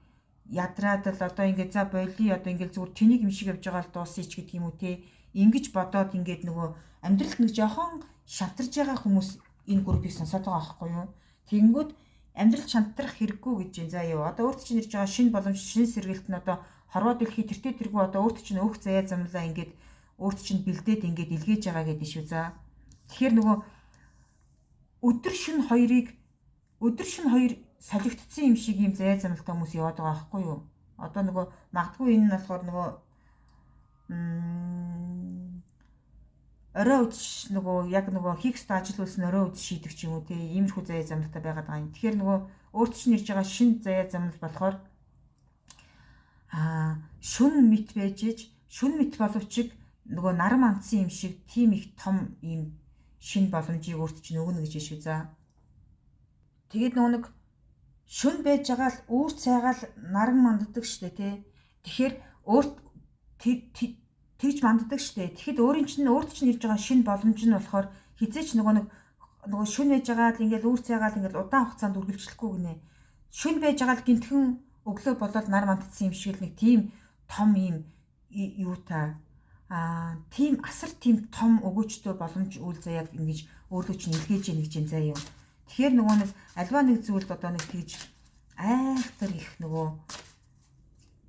ядраад л одоо ингээд за боли одоо ингээл зүгээр тэнийг юм шиг явж байгаа л дуусъя ч гэдэг юм уу те. Ингиж бодоод ингээд нөгөө амьдралд нэг жоохон шантарж байгаа хүмүүс энэ группийг сонсоод байгаа байхгүй юу. Тэгэнгүүт амьдрал шантрах хэрэггүй гэж юм. За юу одоо өөрт чинь ирж байгаа шинэ боломж шинэ сэргэлт нь одоо хорвоо дэлхий тэртээ тэргүй одоо өөрт чинь өөх заяа замлаа ингээд өөрт чинь бэлдээд ингээд илгээж байгаа гэдэг шүү. За тэгэхээр нөгөө өдөр шин хоёр солигдсон юм шиг юм заяа замлалтай хүмүүс яваад байгаа байхгүй юу. Одоо нөгөө магадгүй энэ нь болохоор нөгөө орой үдш нөгөө яг нөгөө хийх ёстой ажил үйлс нь орой үдш шийдэг ч юм уу те иймэрхүү заяа замналтай байгаад байгаа юм. Тэгэхээр нөгөө өөрт чинь ирж байгаа шинэ заяа замнал болохоор шүн мэт байж иж шүн мэт боловч нөгөө наран мандсан юм шиг тийм их том ийм шин боломжийг өөрт чинь өгнө гэж шүү за. Тэгээд нөгөө нэг шүн байж байгаа л үүр цайгаал наран манддаг штэ тий. Тэгэхээр өөрт тэгж манддаг штэ. Тэгэхэд өөрт чинь ирж байгаа шин боломж нь болохоор хизээч нөгөө шүн байж байгаа л ингээл үүр цайгаал ингээл удаан хугацаанд үргэлжлэхгүй гинэ. Шүн байж байгаа л гинтхэн өглөө болоод нар мандсан юм шиг л нэг тийм том ийм юу та тийм асар тийм том өгөөжтэй боломж үйл заяаг ингэж өөрлөө чинь илгээж яах гэж заа юу. Тэгэхээр нөгөө нэг альва нэг зүйлд одоо нэг тэгж айхтар их нөгөө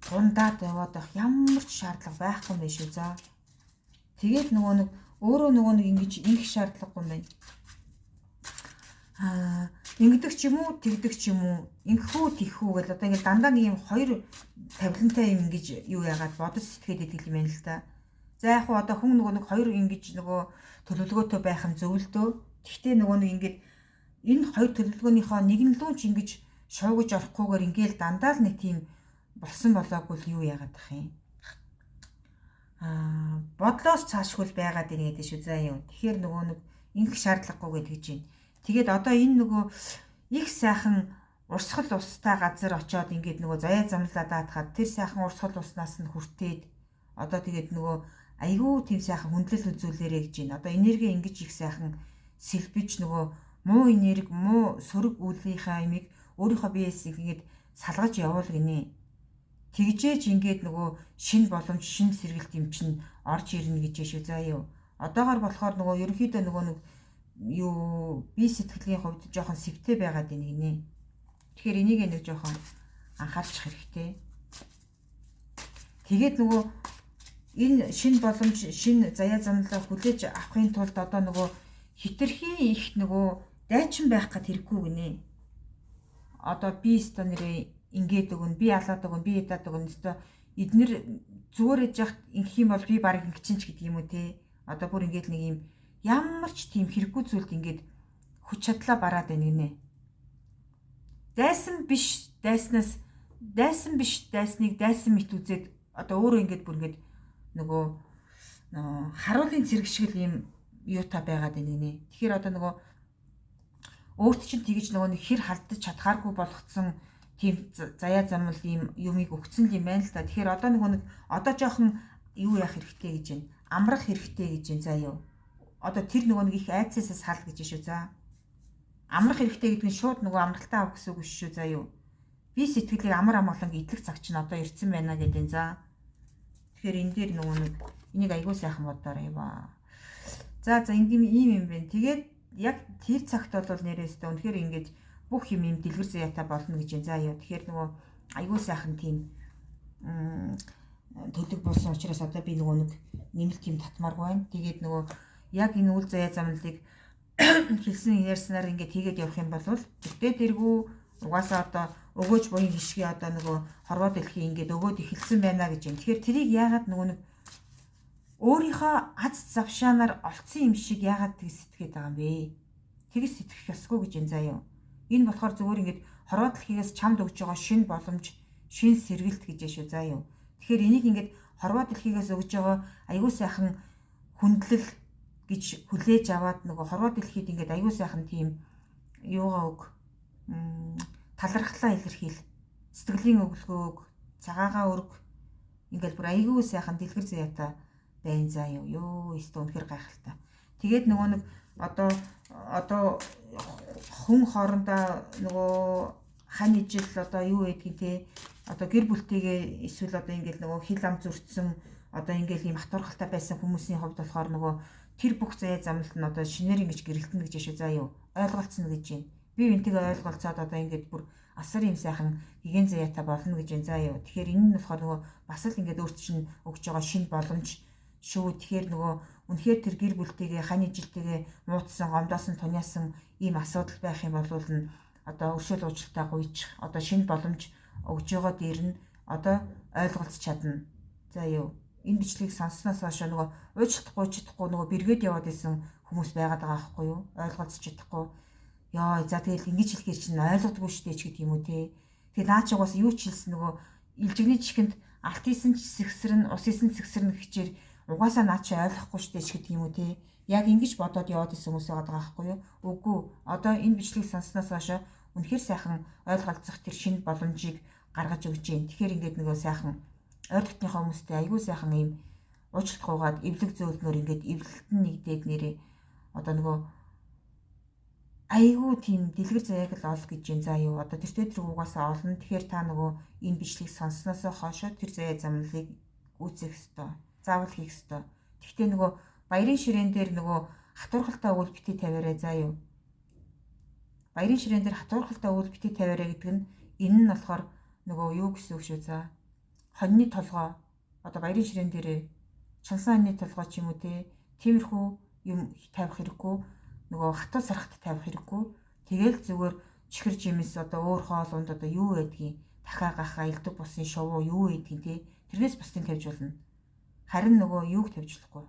дундаад яваад байх ямар ч шаардлага байхгүй юм биш үү за. Тэгээд нөгөө нэг өөрөө нөгөө нэг ингэж инх шаардлагагүй юм байна. Ингэдэг ч юм уу, тэгдэг ч юм уу, ингэхүү тэгхүү гэл одоо ингэ дандаа нэг юм хоёр тавилантай юм ингэж юу яагаад бодож сэтгэхэд идэг юм байна л да. За яг хуу одоо хүн нөгөө нэг хоёр ингэж нөгөө төлөвлөгөөтэй байх юм зөв л дөө. Гэхдээ нөгөө нэг ингэж энэ хоёр төлөвлөгөөнийхөө нэг нь лүү ч ингэж шуугаж орохгүйгээр ингээл дандаа л нэг тийм болсон болоогүй л юу яагаад тах юм. Бодлоос цаашгүй байгаад ийн гэдэг шүү заа юу. Тэгэхээр нөгөө нэг инх шаардлагагүй гэж байна. Тэгээд одоо энэ нөгөө их сайхан урсгал устай газар очиод ингээд нөгөө заяа замлаа даатахад тэр сайхан урсгал уснаас нь хүртээд одоо тэгээд нөгөө айгүй тийм сайхан хүндлэл үзүүлээрэй гэж байна. Одоо энерги ингэж их сайхан сэлбэж нөгөө муу энерги, муу сөрөг үлийнхаа имийг өөрийнхөө биеэс ингээд салгаж явуул гинэ. Тэгжээж ингээд нөгөө шин боломж, шин сэргэлт юм чинь орж ирнэ гэж шүү заа юу. Одоогоор болохоор нөгөө ерөнхийдөө нөгөө нэг юу бие сэтгэлийн хувьд жоохон сэвтэй байгаад байна гинэ. Тэгэхээр энийг нэг жоохон анхаарчих хэрэгтэй. Тэгээд нөгөө энэ шин боломж, шин заяа замлаа хүлээж авахын тулд одоо нөгөө хитрхи их нөгөө дайчин байх гад хэрэггүй гинэ. Одоо би өстө нэрээ ингээд өгөн, би алаад өгөн, би ядаад өгөн өстө эднэр зүгээр ээж яхад ингэх юм бол би баг ингэчин ч гэдэг юм уу те. Одоо бүр ингээд нэг юм ямар ч тийм хэрэггүй зүйлд ингээд хүч чадлаа бараад байна гинэ. Дайсан биш, дайсныг дайсан мэт үзээд одоо өөрөө ингээд бүр ингээд нөгөө харуулын зэрэг шиг л юм юутай байгаад байна гинэ. Тэгэхээр одоо нөгөө өөрт чинь тэгэж нөгөө нэг хэр халдаж чадхааргүй болгоцсон тийм заяа замл ийм юмыг өгцөн юм байна л да. Тэгэхээр одоо нөгөө нэг одоо жоохон юу яах хэрэгтэй гэж байна. Амрах хэрэгтэй гэж байна заа юу. Одоо тэр нөгөө нэг их айцсаас сал гэж шүү за. Амрах хэрэгтэй гэдэг нь шууд нөгөө амралтаа авах гэсэн үг шүү заа юу. Би сэтгэлийг амар амгалан идэх цаг чинь одоо ирсэн байна гэдэг энэ за. Тэгэхээр энэ дээр нөгөө нэг энийг айгуу сайхан бодоорой ба. За ийм юм байна. Тэгээд яг тэр цагт бол нэрээсээ үнэхээр ингэж бүх юм дэлгэр заяатай болно гэж байна. За юу. Тэгэхээр нөгөө айгуу сайхан тийм төлөв болсон учраас одоо би нөгөө нэг нэмэлт юм татмааргүй байна. Тэгээд нөгөө яг энэ үйл заяа замлыг хэлсэн ярьснаар ингээд хийгээд явах юм бол тэгтээ дэргүү угаасаа одоо өгөөж буян хишгээ одоо нөгөө хорвоо дэлхийн ингээд өгөөд эхэлсэн байна гэж юм. Тэгэхээр тэрийг яагаад нөгөө нэг өөрийнхөө аз завшаанаар олцсон юм шиг яагаад тэг сэтгэхэд байгаа юм бэ? Тэгс сэтгэх ёсгүй гэж энэ заа юу. Энэ болохоор зөвөр ингээд хорвоо дэлхийгээс чамд өгж байгаа шин боломж, шин сэргэлт гэж шүү заа юу. Тэгэхээр энийг ингээд хорвоо дэлхийгээс өгж байгаа аягүй сайхан хүндлэл гэж хүлээж аваад нөгөө хорвоо дэлхийд ингээд аягүй сайхан тийм юугаа өг талархлаа илэрхийл, сэтгэлийн өглөөг, цагаагаа өрг ингээд бүр аягүй сайхан дэлгэр заяатай байна заа юу. Ёо өстө үнэхэр гайхалтай. Тэгээд нөгөө нэг одоо хүн хоорондоо нөгөө хань ижил одоо юу гэдгийг те одоо гэр бүлтэйгээ эсвэл одоо ингээд нөгөө хил ам зүртсэн одоо ингээд ийм хатуурхалтай байсан хүмүүсийн хувьд болохоор нөгөө тэр бүх заяа замлалт нь одоо шинээр ингэж гэрэлтэн гэж яшаа заа юу ойлголцсон гэж байна. Би энтэйгээ ойлголцоод одоо ингээд бүр асар юм сайхан гигэн заяатай болно гэж байна заа юу. Тэгэхээр энэ нь болохоор нөгөө бас л ингээд өөрт чинь өгж байгаа шинэ боломж шүү. Тэгэхээр нөгөө үнэхээр тэр гэр бүлтэйгээ хань ижилтэйгээ муудсан, гомдоосон, туняасан ийм асуудал байх юм бол нь одоо өршөөл уучлалтай гуйчих одоо шинэ боломж өгж байгаа дээр нь одоо ойлголцож чадна. За юу. Энэ бичлэгийг сонссноос хойш нөгөө уучлахгүй нөгөө бэргээд яваад исэн хүмүүс байгаад байгаа байхгүй юу? Ойлголцож чадахгүй. Яа, за тэгэл ингэж хэлэхээр чинь ойлгодгүй шүү дээ ч гэдэг юм уу те. Тэгээ наа ч угаас юу ч хэлсэн нөгөө илжигний чихэнд алт исэн сэгсэрн, ус исэн сэгсэрн гэхчээр угаасаа наа чи ойлгохгүй штэ ч гэдэг юм уу те. Яг ингэж бодоод яваад исэн хүмүүс байгаа байхгүй юу? Үгүй. Одоо энэ бичлэгийг сонсноос хойш үнэхээр сайхан ойлголцох тэр шинэ боломжийг гаргаж өгч जैन. Тэгэхээр ингээд нөгөө сайхан ойр дотныхоо хүмүүстэй айгүй сайхан юм уучлалтгүйгээд эвлэг зөөлнөр ингээд эвлэлтэн нэгдээд нэрээ одоо нөгөө айгүй тийм дэлгэр заяаг л ол гэж юм. За юу одоо тэр тэр угаасаа олно. Тэгэхээр та нөгөө энэ бичлэгийг сонссноос хойш тэр заяа замлыг үүсэх ёстой. Заавал хийх ёстой. Гэхдээ нөгөө баярын ширээн дээр нөгөө хатуурхалтай үйл бити тавиараа заа юу. Баярын ширээн дээр хатуурхалтай үйл бити тавиараа гэдэг нь энэ нь болохоор нөгөө юу гэсэн үг шүү за. Хоньны толгой одоо баярын ширээн дээр чансан хоньны толгой ч юм уу те. Тиймэрхүү юм тавих хэрэггүй. Нөгөө хатуу сархат тавих хэрэггүй. Тэгэл зүгээр чихэр жимс одоо өөр хоол унд одоо юу байдгийг дахаа гахаа элдэг бусын шувуу юу байдгийг те. Тэрнээс бусдын тавьж болно. Харин нөгөө юуг тавьж болохгүй.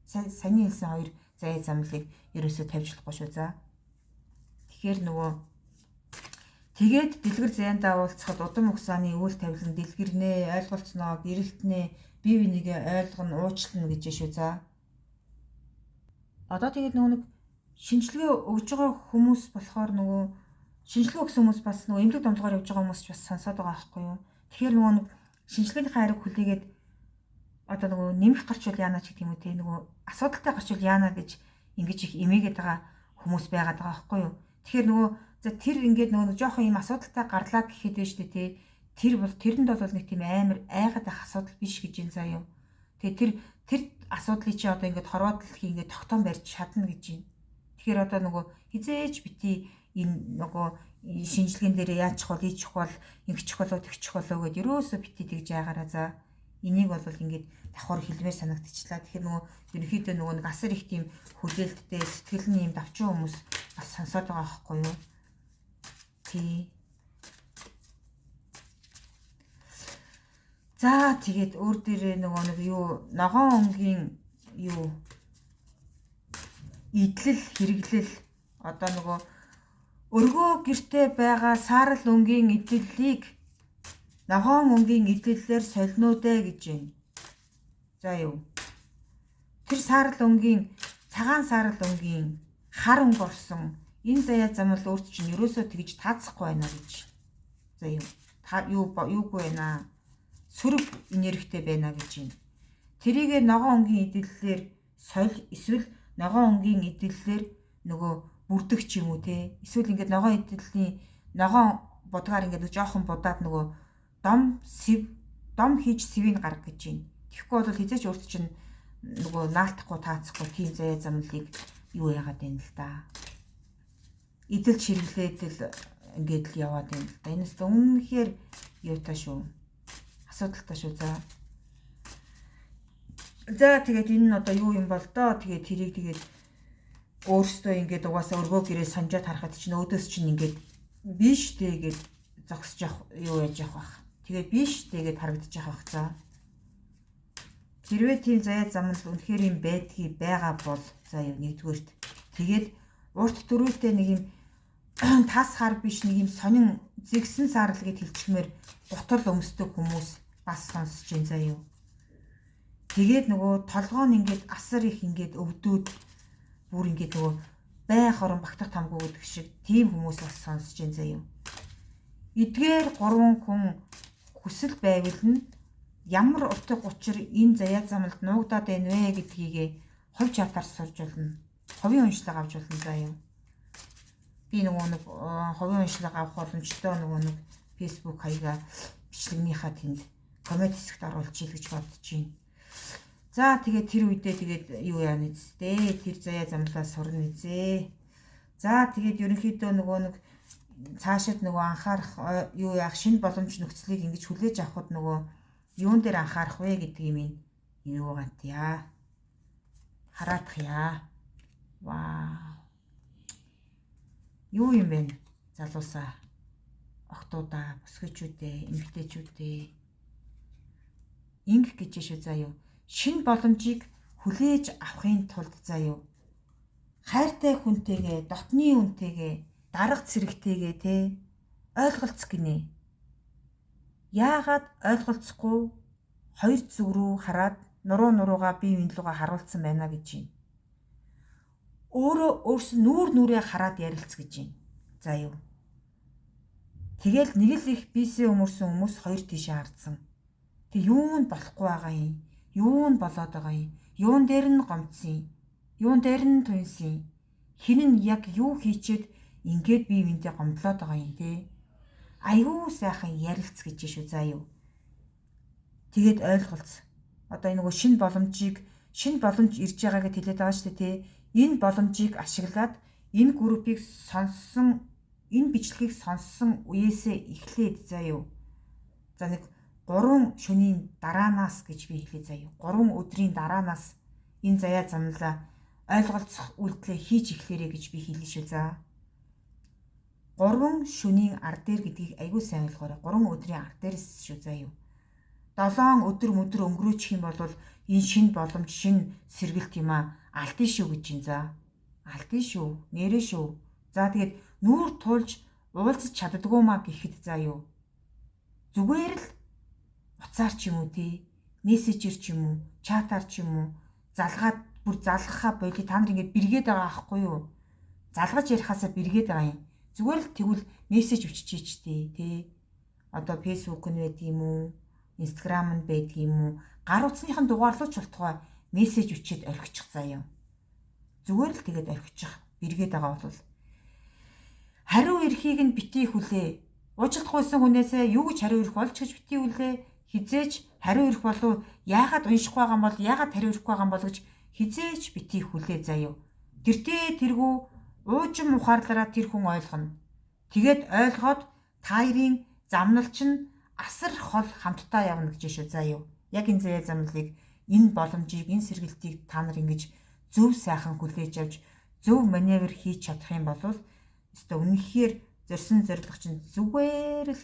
Саний хэлсэн хоёр заяа замлыг ерөөсөө тавьж болохгүй шүү за. Тэгэхээр нөгөө тэгээд дэлгэр заяандаа уулзахад удам хугацааны үйл тавилан дэлгэрнэ, ойлголцноо, гэрэлтнэ, бие бинийгээ ойлгоно, уучлна гэж шүү за. Одоо тэгээд нөгөө нэг шинжилгээ өгж байгаа хүмүүс болохоор нөгөө шинжилгээ өгсөн хүмүүс бас нөгөө эмнэлэг домтгоор явж байгаа хүмүүс ч бас сонсоод байгаа байхгүй юу. Тэгэхээр нөгөө нэг шинжилгээний хайрыг хүлээгээд одоо нөгөө нэмэх гарчвал яана ч гэдэг юм уу те нөгөө асуудалтай гарчвал яана гэж ингэж их эмээгээд байгаа хүмүүс байгаад байгаа байхгүй юу. Тэгэхээр нөгөө за тэр ингээд нөгөө жоохон юм асуудалтай гарлаа гэхэд байж тээ тэр бол тэрэнд бол нэг тийм амар айгаад ах асуудал биш гэж юм заа юу. Тэгээ тэр асуудлыг чи одоо ингээд хорвоод дэлхий ингээд тогтоон барьж чадна гэж юм. Тэгэхээр одоо нөгөө хизээж бити энэ нөгөө шинжилгээнд дээр яачих бол ийчих бол ингэчих болоо тэгчих болоо гэд ерөөсөө бити тэгж яагараа за. Энийг бол ингээд давхар хэлмээр санагдчихлаа. Тэгэхээр нөгөө ерөнхийдөө нөгөө нэг асар их тийм хүлээлттэй сэтгэлний юм давчин хүмүүс бас сонсоод байгаа байхгүй юу? Тий. За тэгээд өөр дээрээ нөгөө нэг юу ногоон өнгийн юу идэл хэрэглэл одоо нөгөө өргөө гэртээ байгаа саарал өнгийн идэрлийг ногоон өнгийн идэрлэлээр солино дээ гэж байна. За юу. Тэр саарал өнгийн цагаан саарал өнгийн хар өнгө орсон энэ заяа замл өөрт чинь ерөөсөө тэгж таацахгүй байна гэж. За юу. Та юугүй байна. Сөрөг энергитэй байна гэж байна. Тэрийгэ ногоон өнгийн идэрлэлээр соль эсвэл ногоон өнгийн идэрлэлээр нөгөө бүрдэх ч юм уу те. Эсвэл ингээд ногоон идэрлэлийн ногоон будгаар ингээд жоохон будаад нөгөө дом хийж сэвийг гарга гэж байна. Тэгэхгүй бол хизээч өөрт чинь нөгөө наалтахгүй таацахгүй тийм заяа замлыг юу яагаад байна л да. Идэл чирглээд л ингээд л яваад байна л да. Энэс үнэхээр юутай шүү. Асуудалтай шүү за. За тэгээд энэ нь одоо юу юм бол доо тэгээд тэрийг тэгээд өөрөөсөө ингээд угаасаа өргөө гэрээ санджаад харахад чинь өөдөөс чинь ингээд биш тэгээд зогсож явах юу яаж явах бах. Тэгээд биш тэгээд харагдаж явах за. Хэрвээ тийм заяа замл үнэхээр юм байдгийг байгаа бол за юу нэгдүгээрт тэгээд урт дөрүүлтэй нэг юм тас хар биш нэг юм сонин зэгсэн саарл гэд хэлчихмээр гутал өмсдөг хүмүүс бас сонсож байна за юу. Тэгээд нөгөө толгоо нь ингээд асар их ингээд өвдөөд бүр ингээд нөгөө байх орон багтах тамгүй гэдэг шиг тийм хүмүүс бас сонсож байна за юу. Эдгээр 3 хүн хүсэл байвал нь ямар утга учир энэ заяа замлд нуугдаад байна вэ гэдгийг хувь чатаар сурж болно. Хувийн уншлага авч болно за юу. Би нөгөө нэг хувийн уншлага авах боломжтой нөгөө нэг Facebook хаягаа бичлэгнийхаа тэнд коммент хэсэгт оруулж ил гэж бодож байна. За тэгээд тэр үедээ тэгээд юу яана нэзтэй тэр заяа замлаа сурна нэзээ. За тэгээд ерөнхийдөө нөгөө нэг цаашид нөгөө анхаарах юу яах шинэ боломж нөхцөлийг ингэж хүлээж авахд нөгөө юун дээр анхаарах вэ гэдэг юм юу гантья. Хараадах яа. Вау. Юу юм бэ? Залуусаа. Охтуудаа, бүсгүйчүүдээ, эмэгтэйчүүдээ ингэх гэж шүү заа юу. Шинэ боломжийг хүлээж авахын тулд заа юу. Хайртай хүнтэйгээ, дотны үнтэйгээ, дарга цэрэгтэйгээ те ойлголцох гинэ. Яагаад ойлголцохгүй хоёр зүг рүү хараад нуруугаа бие биен лугаа харуулсан байна гэж байна. Өөрөөс нүрээ хараад ярилц гэж байна. За юу. Тэгэл нэг л их бисээ өмөрсөн хүмүүс хоёр тийшээ хардсан. Тэг юу нь болохгүй байгаа юм? Юу нь болоод байгаа юм? Юун дээр нь гомдсон? Юун дээр нь тунсан? Хин нь яг юу хийчихэд ингээд бие биентэй гомдлоод байгаа юм те? Айгүй сайхан ярилц гэж шүү заа юу. Тэгээд ойлголц. Одоо энэ нөгөө шинэ боломж ирж байгаа гэж хэлээд байгаа шүү дээ те. Энэ боломжийг ашиглаад энэ группийг сонссон, энэ бичлэгийг сонссон үеэсээ эхлээд заа юу. За нэг 3 шөнийн дараанаас гэж би хэлээ заа юу. 3 өдрийн дараанаас энэ заяа замлаа ойлголцох үйлдэлээ хийж эхлээрэй гэж би хэлээ шүү за. 3 шөнийн ар дээр гэдгийг айгүй сайн ойлгоорой. 3 өдрийн ар дээрс шүү заа юу. 7 өдөр өнгөрөөчих юм бол энэ шинэ боломж, шинэ сэргэлт юм аа алдсан шүү гэж юм за. Алдсан шүү, нэрээ шүү. За тэгээд нүүр тулж уулзч чаддгүй маа гэхэд за юу. Зүгээр л уцаар ч юм уу тий, мессежээр ч юм уу, чатаар ч юм уу, залгаад бүр залгахаа болий та нар ингэ бэргээд байгаа аахгүй юу? Залгаж ярихаасаа бэргээд байгаа юм. Зүгээр л тэгвэл мессеж өччихээч тий. Одоо Facebook нь байдаг юм уу? Instagram нь байдаг юм уу? Гар утасныхын дугаарлууч болтугай мессеж өчээд орхичих заяа. Зүгээр л тэгээд орхичих бэргээд байгаа бол хариу эрхийг нь битгий хүлээ. Уучлахгүйсэн хүнээсээ юу гэж хариу эрх болж гэж битгий хүлээ. Хизээч хариу эрх болов яагаад унших байгаа юм бол яагаад хариу эрх байгаа юм бол гэж хизээч битгий хүлээ заяа. Тэртээ тэргүй уужим ухаарлаараа тэр хүн ойлгоно. Тэгээд ойлгоод таарын замналч нь асар хол хамтдаа явна гэж шүү заяа. Яг энэ заяа замналыг энэ боломжийг энэ сэргэлтийг та нар ингэж зөв сайхан хүлээж авч зөв маневр хийж чадах юм бол өстой үнэхээр зорьсон зорилго чинь зүгээр л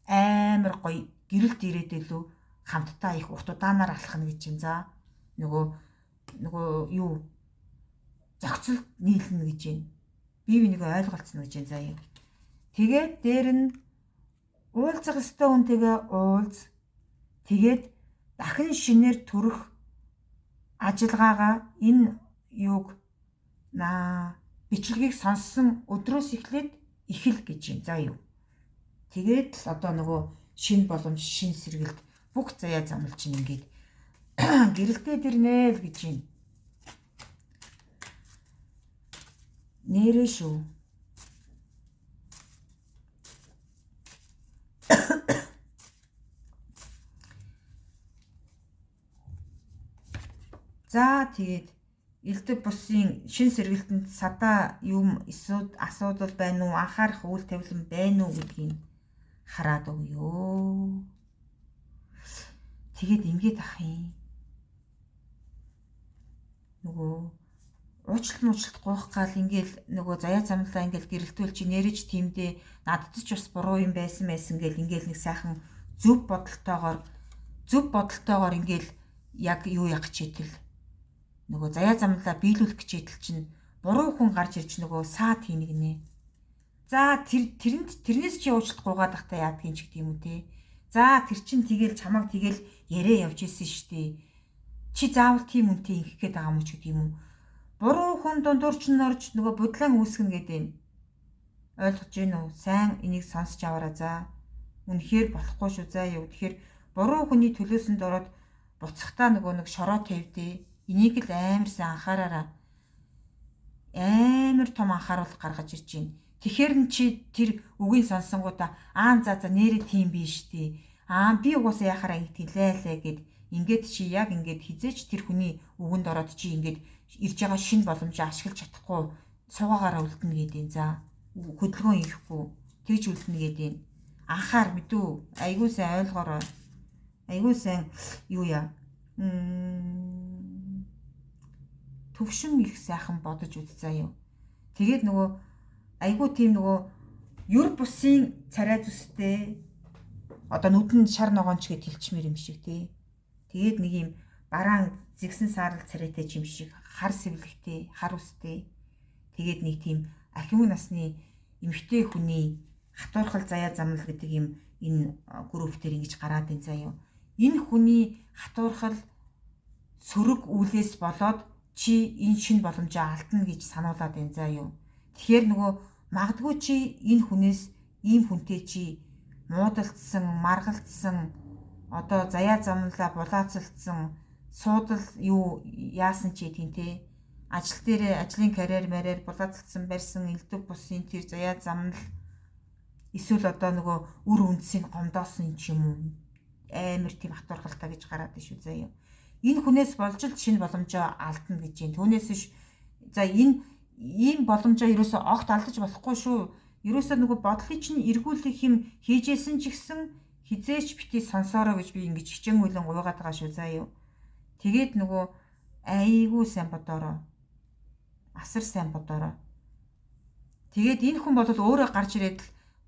амар гоё гэрэлт ирээд илүү хамтдаа их урт удаанаар алхна гэж юм за. Нөгөө юу зохицолт нийлнэ гэж юм. Бие бинийг ойлголцно гэж юм заяа. Тэгээд дээр нь уулзах өстой үнтэйгээ уулз. Тэгээд дахин шинээр төрөх ажиллагаагаа энэ юуг бичлэгийг сонссон өдрөөс эхлээд эхэл гэж юм. За юу. Тэгээд л одоо нөгөө шинэ боломж, шинэ сэргэлт бүх заяа замлж чинь ингээд гэрэлтээ дэрнэ л гэж юм. Нэрээ шүү. За тэгээд элдв бусын шин сэргэлтэнд садаа юм асуудал байна уу, анхаарах үйл тавилан байна уу гэдгийг хараад өгөө. Тэгээд ингээд ах юм. Нөгөө уучлалт гоох гал ингээл нөгөө заяа замлаа ингээл гэрэлтүүл чи нэрэж тиймдээ надад ч бас буруу юм байсан гэл ингээл нэг сайхан зөв бодолтойгоор ингээл яг юу яг читэл нөгөө заяа замлаа биелүүлэх хичээтэл чинь буруу хүн гарч ирж нөгөө саад хийнэ гинэ. За тэрнээс чи уучлалт гуугаад ахта яадгийн ч гэдэг юм уу те. За тэр чин тэгэл чамаг тэгэл яриа явж исэн штэ. Чи заавал тийм үнтэй ингэх гээд байгаа юм ч гэдэг юм уу. Буруу хүн дундуур ч норж нөгөө будлаан үүсгэнэ гэдэг юм. Ойлгож байна уу? Сайн энийг сонсч аваарай за. Үнэхээр болохгүй шүү заа юу. Тэгэхээр буруу хүний төлөөсөнд ороод буцахтаа нөгөө нэг шороо тавьдээ. Энийг л амар сайн анхаараарай. Амар том анхааруулга гаргаж ирж байна. Тэгэхээр н чи тэр үгийг сонсонгуудаа за нэрээ тийм биш тий. Би угаасаа яхаараа ингэдэг лээ гэд ингээд чи яг ингээд хизээч тэр хүний үгэнд ороод чи ингээд ирж байгаа шинэ боломжийг ашиглаж чадахгүй суугаагаараа үлдэнэ гэдэг. За хөдөлгөөн хийхгүй тэгж үлдэнэ гэдэг. Анхаар мэдүү. Айгуу сайн ойлгоорой. Айгуу сайн юу яа. Төвшин их сайхан бодож үзцээ юу. Тэгээд нөгөө айгуу тийм нөгөө юр бусын царай зүстэй одоо нүдэнд шар ногоонч гэж хэлчмээр юм шиг тий. Тэгээд нэг юм бараан зэгсэн саарл царайтай юм шиг хар сэвлэгтэй, хар үстэй. Тэгээд нэг тийм ахиун насны эмэгтэй хүний хатуурхал заяа замнал гэдэг юм энэ групп дээр ингэж гараад ин заяа. Энэ хүний хатуурхал сөрөг үйлээс болоод чи энэ шинэ боломжоо алдна гэж сануулад байна заа юу. Тэгэхээр нөгөө магадгүй чи энэ хүнээс ийм хүнтэй чи муудалцсан, маргалцсан, одоо заяа замлаа булаацалцсан, суудал юу яасан чи тэнтэй ажил дээр ажлын карьер мэрээр булаацалцсан барьсан элдв бусын тэр заяа замнал эсвэл одоо нөгөө үр үндсийг гомдоосон юм уу амар тийм хатуурхалтай гэж гараад иш үү заа юу. Энэ хүнээс болж л шинэ боломжоо алдна гэж юм. Түүнээс биш за энэ ийм боломжоо ерөөсөө огт алдаж болохгүй шүү. Ерөөсөө нөгөө бодлыг чинь эргүүлэх юм хийжсэн ч гэсэн хизээч бити сонсороо гэж би ингэж хичээнгүйлэн гуйгаад байгаа шүү заа юу. Тэгээд нөгөө айгүй сайн бодороо. Асар сайн бодороо. Тэгээд энэ хүн бодвол өөрөө гарч ирээд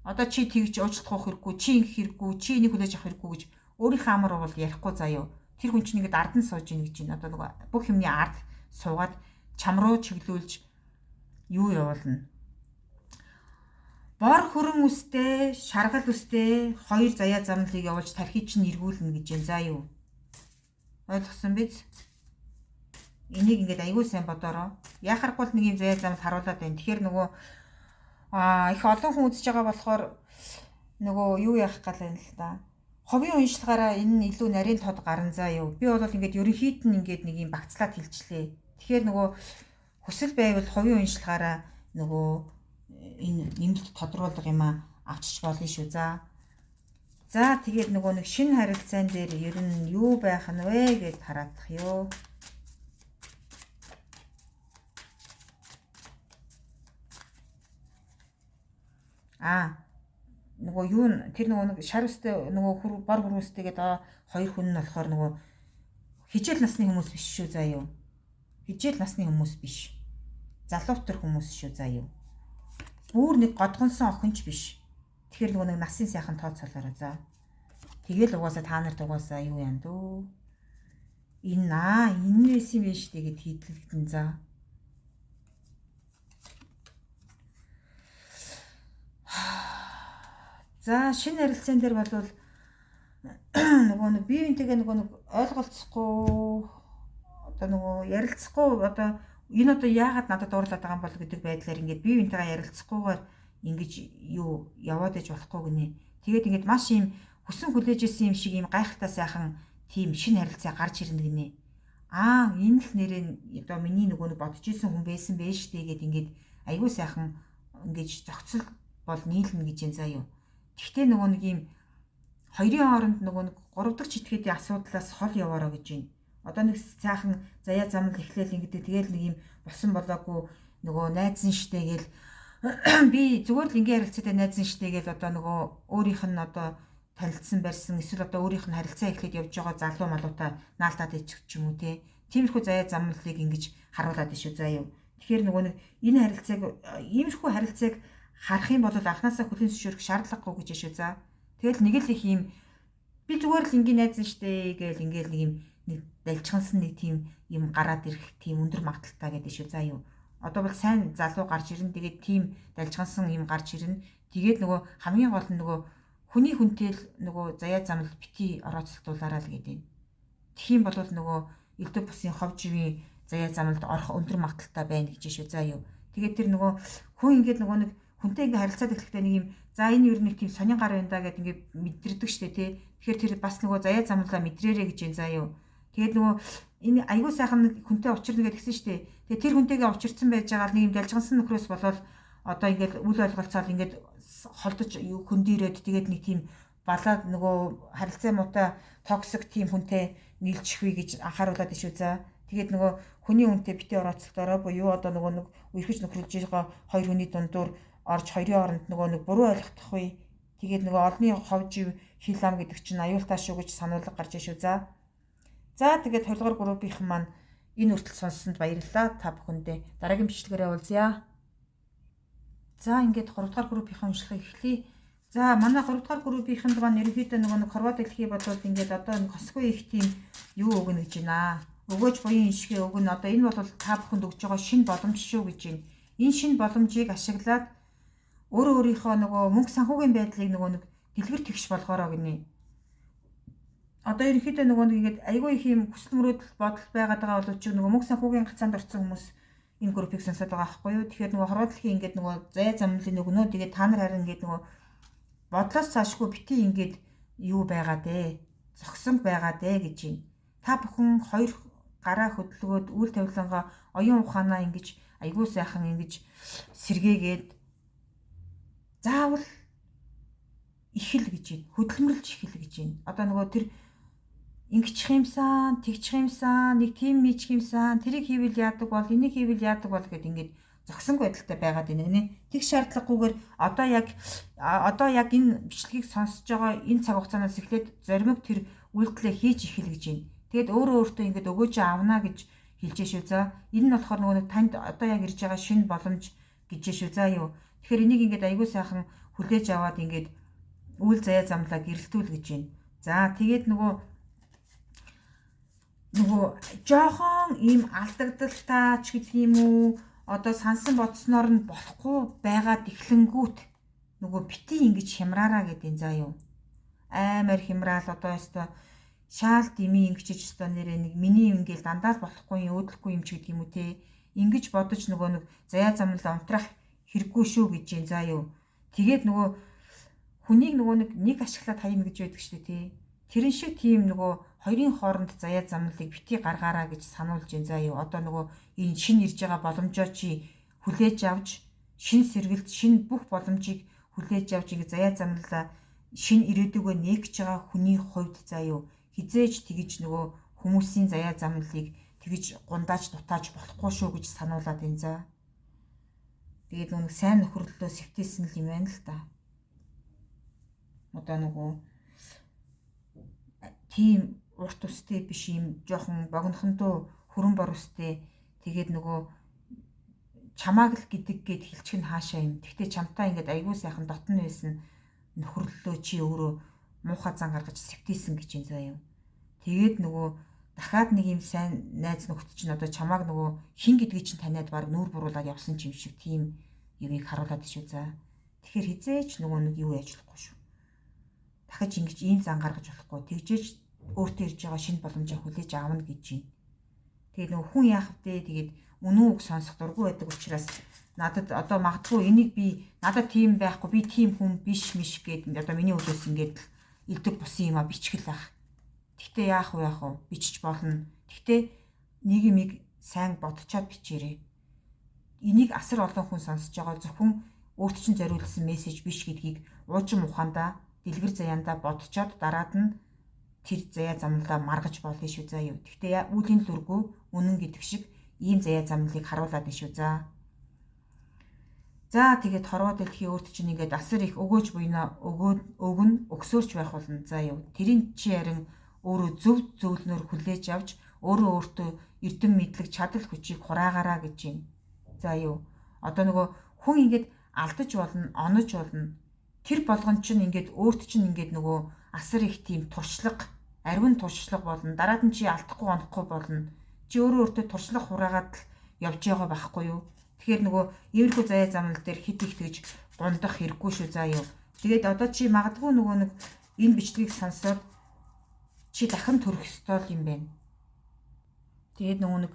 одоо чи тэгж уучлах хэрэггүй, чи ингэх хэрэггүй, чи энийг хүлээж авах хэрэггүй гэж өөрийнхөө амар бол ярихгүй заа юу. Тэр хүн чинь ингээд ард нь сууж ийн гэж байна. Одоо нөгөө бүх юмны ард суугаад чам руу чиглүүлж юу явуулна. Бор хөрөн үстэй, шаргал үстэй хоёр заяа замлыг явуулж тархий чинь эргүүлнэ гэж юм заа юу. Ойлгосон биз? Энийг ингээд аягүй сайн бодороо. Яхахгүй нэг юм заяа замд харуулад байна. Тэгэхээр нөгөө их олон хүн үзэж байгаа болохоор нөгөө юу яах гал байна л да. Ховын уншлагаараа энэ нь илүү нарийн тод гарна заа юу. Би бол ингээд ерөнхийд нь ингээд нэг юм багцлаад хэлчихлээ. Тэгэхээр нөгөө хүсэл байвал ховын уншлагаараа нөгөө энэ нэмэлт тодруулга юм авчиж болно шүү за. За тэгээд нөгөө нэг шинэ харилцаан дээр ер нь юу байх нь вэ гэж хараадах ёо. Нөгөө юу тэр нөгөө нэг шар үстэй нөгөө бор хөрөн үстэйгээд хоёр хүн нь болохоор нөгөө хижээл насны хүмүүс биш шүү заа юу. Хижээл насны хүмүүс биш. Залуутар хүмүүс шүү заа юу. Бүр нэг годгонсон охинч биш. Тэгэхээр нөгөө нэг насын сайхан тооцоолоорой за. Тэгэл угаасаа та нарт угаасаа юу яа дөө. Энэ байсан юм биш тэгээд хийдэлгдэн за. За шинэ харилцаан дээр бол нөгөө нэг бие биентэйгээ нөгөө нэг ойлголцохгүй одоо нөгөө ярилцахгүй одоо энэ одоо яагаад надад дуурлаад байгаа юм бол гэдэг байдлаар ингээд бие биентэйгээ ярилцахгүйгээр ингэж юу яваад иж болохгүй гинэ. Тэгээд ингээд маш юм хүсэн хүлээж исэн юм шиг юм гайхалтай сайхан тийм шинэ харилцаа гарч ирнэ гинэ. Энэ л нэрээ одоо миний нөгөө нэг бодож исэн хүн байсан бэ штэ гэд ингээд айгүй сайхан ингэж зохицол бол нийлнэ гэж юм заа юу. Гэхдээ нөгөө нэг юм хоёрын хооронд нөгөө нэг 3 дахь читгээдийн асуудлаас хол яваараа гэж байна. Одоо нэг цаахан заяа замл эхлээл ингэдэг тэгэл нэг юм босон болоогүй нөгөө найзан штэ гээл би зүгээр л ингийн харилцаатай найзан штэ гээл одоо нөгөө өөрийнх нь одоо танилцсан барьсан эсвэл одоо өөрийнх нь харилцаа эхлээд явж байгаа залуу малуутай наалтаад ичих ч юм уу те. Тиймэрхүү заяа замлыг ингэж харуулад ишүү заа юу. Тэгэхээр нөгөө нэг энэ харилцааг иймэрхүү харилцааг харах юм бол анханасаа хүлээн зөвшөөрөх шаардлагагүй гэж шүү за. Тэгэл нэг л их юм би зүгээр л ингийн найзан штэ гээл ингээл нэг юм нэг далжгансан нэг тийм юм гараад ирэх тийм өндөр магадaltaй гэдэг шүү за юу. Одоо бол сайн залуу гарч ирнэ тэгээд тийм далжгансан юм гарч ирнэ. Тэгээд нөгөө хамгийн гол нь нөгөө хүний хүнтэй л нөгөө заяа замл бити орооцолтуулаарай л гэдэг. Тэгхийн бол нөгөө элдв бусын хов живийн заяа замлд орох өндөр магадaltaй байна гэж шүү за юу. Тэгээд тэр нөгөө хүн ингээд нөгөө нэг хүнтэй ингээ харилцаад эхлэхдээ нэг юм за энэ юу нэг тийм сонин гар байна да гэд ингээ мэдэрдэг штэ тий. Тэгэхээр тэр бас нөгөө заяа замлаа мэдрээрэй гэж юм заа юу. Тэгээд нөгөө энэ аягүй сайхан хүнтэй учирна гэдгсэн штэ. Тэгээд тэр хүнтэйгээ учирсан байж байгаа нэг юм далжгансан нөхрөөс болоод одоо ингээд үл ойлголцоод ингээд холдож хөндөрөөд тэгээд нэг тийм балаад нөгөө харилцаа муутай токсик тийм хүнтэй нийлчихвэ гэж анхааруулад ишүү за. Тэгээд нөгөө хүний хүнтэй бити орооцолтоороо буюу одоо нөгөө нэг үерхэж нөхрөлж байгаа хоёр хүний дундуур орж хоёрын оронд нөгөө нэг буруу ойлгох вэ. Тэгээд нөгөө олны ховжив хил ам гэдэг чинь аюултай шүү гэж сануулга гарч ишүү за. За тэгээд 20 дугаар группийнхан маань энэ хүртэл сонссонд баярлалаа та бүхэндээ. Дараагийн бичлэгээрээ уулзъя. За ингээд 3 дугаар группийнхан уншлагыг эхлэе. За манай 3 дугаар группийнханд маань ерөнхийдөө нөгөө нэг хорвоо дэлхий бодвол ингээд одоо нэг хосгүй их тийм юу өгнө гэж байна. Өгөөж буян ишгээ өгнө. Одоо энэ бол та бүхэнд өгж байгаа шинэ боломж шүү гэж байна. Энэ шинэ боломжийг ашиглаад өөрийнхөө нөгөө мөнгө санхүүгийн байдлыг нөгөө нэг дэлгэр тэгш болгоорой гинэ. одоо ерөнхийдөө нөгөө нэг ингээд айгүй их юм хүсэл мөрөөдөл бодол байгаад байгаа боловч нөгөө мөнх санхүүгийн гацаанд орсон хүмүүс энэ группийг сонсоод байгаа байхгүй юу. Тэгэхээр нөгөө хорвоо дэлхийн ингээд нөгөө зай замлын нөгнөө тэгээд та нар харин ингээд нөгөө бодлоос цаашгүй бити ингээд юу байгаа дээ. Зогсон байгаа дээ гэж юм. Та бүхэн хоёр гараа хөдөлгөөд үйл тавилангаа оюун ухаанаа ингэж айгүй сайхан ингэж сэргээгээд заавал ихэл гэж юм. Хөдөлмөрлж ихэл гэж юм. Одоо нөгөө тэр ингэчих юмсан, тэгчих юмсан, нэг тим мичих юмсан, тэрийг хийвэл яадаг бол, энийг хийвэл яадаг бол гэд ингээд зогсон байдалтай байгаад байна нэ. Тэг шаардлагагүйгээр одоо яг энэ бичлэгийг сонсож байгаа энэ цаг хугацаанаас эхлээд зоримог тэр үйлдэлээ хийж ихэл гэж байна. Тэгэд өөртөө ингээд өгөөж авна гэж хэлж шүү за. Энэ нь болохоор нөгөө танд одоо яг ирж байгаа шинэ боломж гэж шүү за юу. Тэгэхээр энийг ингээд аягүй сайхан хүлээж аваад ингээд үйл заяа замлаа гэрэлтүүл гэж байна. За тэгээд нөгөө жоохон ийм алдагдaltaа ч гэдэг юм уу, одоо сансан бодсноор нь болохгүй байгаад эхлэнгүүт нөгөө бити ингэж хямраараа гэдэг энэ заа юу. Аймаар хямраал одоо ёстой шаал дими ингэчиж ёстой нэрээ нэг миний юм гээл дандаа л болохгүй юм, өөдлөхгүй юм ч гэдэг юм уу те. Ингэж бодож нөгөө нэг заяа замлаа унтрах хэрэггүй шүү гэж энэ заа юу. Тэгээд нөгөө хүнийг нөгөө нэг ашиглаад хаяна гэж байдаг шүү дээ те. Тэрэн шиг тийм нөгөө хоёрын хооронд заяа замлыг бити гаргаараа гэж сануулж энэ заа юу. Одоо нөгөө энэ шинэ ирж байгаа боломжоо чи хүлээж авч шинэ сэргэлт шинэ бүх боломжийг хүлээж авч ингэ заяа замлаа шинэ ирээдүгөө нээгч байгаа хүний хувьд заа юу. Хизээж тэгж нөгөө хүмүүсийн заяа замлыг тэгж гундааж дутааж болохгүй шүү гэж сануулад энэ заа. Тэгээд нөгөө сайн нөхөрлөлөө сэвтээсэн юм байна л та. Одоо нөгөө тийм урт устэй биш юм жоохон богинохонтоо хүрэн бор устэй тэгээд нөгөө чамааг л гэдэг гээд хэлчих нь хаашаа юм. Тэгтээ чамтай ингээд айгүй сайхан дотн байсан нөхөрлөлөө чи өөрөө муухай зан гаргаж сэвтээсэн гэж юм заа юу. Тэгээд нөгөө дахиад нэг юм сайн найз нөхдөд чинь одоо чамааг нөгөө хин гэдгийг чинь таниад баг нүүр буруулаад явсан юм шиг тийм юмыг харуулад шүү за. Тэгэхээр хизээч нөгөө нэг юу яаж болохгүй шүү. Дахиж ингэж ийм зан гаргаж болохгүй. Тэгжээж өөртөө ирж байгаа шинэ боломжоо хүлээж аавна гэж байна. Тэгээд нөгөө хүн яах вэ? Тэгээд үнэн үг сонсох дургүй байдаг учраас надад одоо магадгүй энийг би надад тийм байхгүй би тийм хүн биш миш гэд одоо миний өдөөс ингээд илдэг бусан юм а бичгэл байх. Тэгтээ яах вэ бичиж болно. Тэгтээ нийгмийг сайн бодчоод бичээрэй. Энийг асар олон хүн сонсож байгаа зөвхөн өөрт чинь зориулсан мессеж биш гэдгийг уужим ухаандаа дэлгэр заяандаа бодчоод дараад нь тэр заяа замлаа маргаж болно шүү заа юу. Тэгтээ үлийн дүргүү үнэн гэдэг шиг ийм заяа замлыг харуулад шүү за. За тэгээд хорвоо дэлхийн өөрт чинь ингээд асар их өгөөж буйна өгн өгсөөрч байх болно заа юу. Тэрийн чи харин өөрөө зөв зөвлөнөөр хүлээж авч өөртөө эрдэм мэдлэг чадал хүчийг хураагаараа гэж юм. За юу. Одоо нөгөө хүн ингээд алдаж болно, онож болно. Тэр болгон чинь ингээд өөрт чинь ингээд нөгөө асар их тийм туршлага, ариун туршлага болно. Дараад нь чи алдахгүй онохгүй болно. Чи өөртөө туршлага хураагаад л явж байгаа байхгүй юу? Тэгэхээр нөгөө иймэрхүү заяа замнал дээр хит их тэгж гундах хэрэггүй шүү заа юу. Тэгээд одоо чи магадгүй нөгөө нэг энэ бичлэгийг сонсоод чи дахин төрөх ёстой юм байна. Тэгээд нөгөө нэг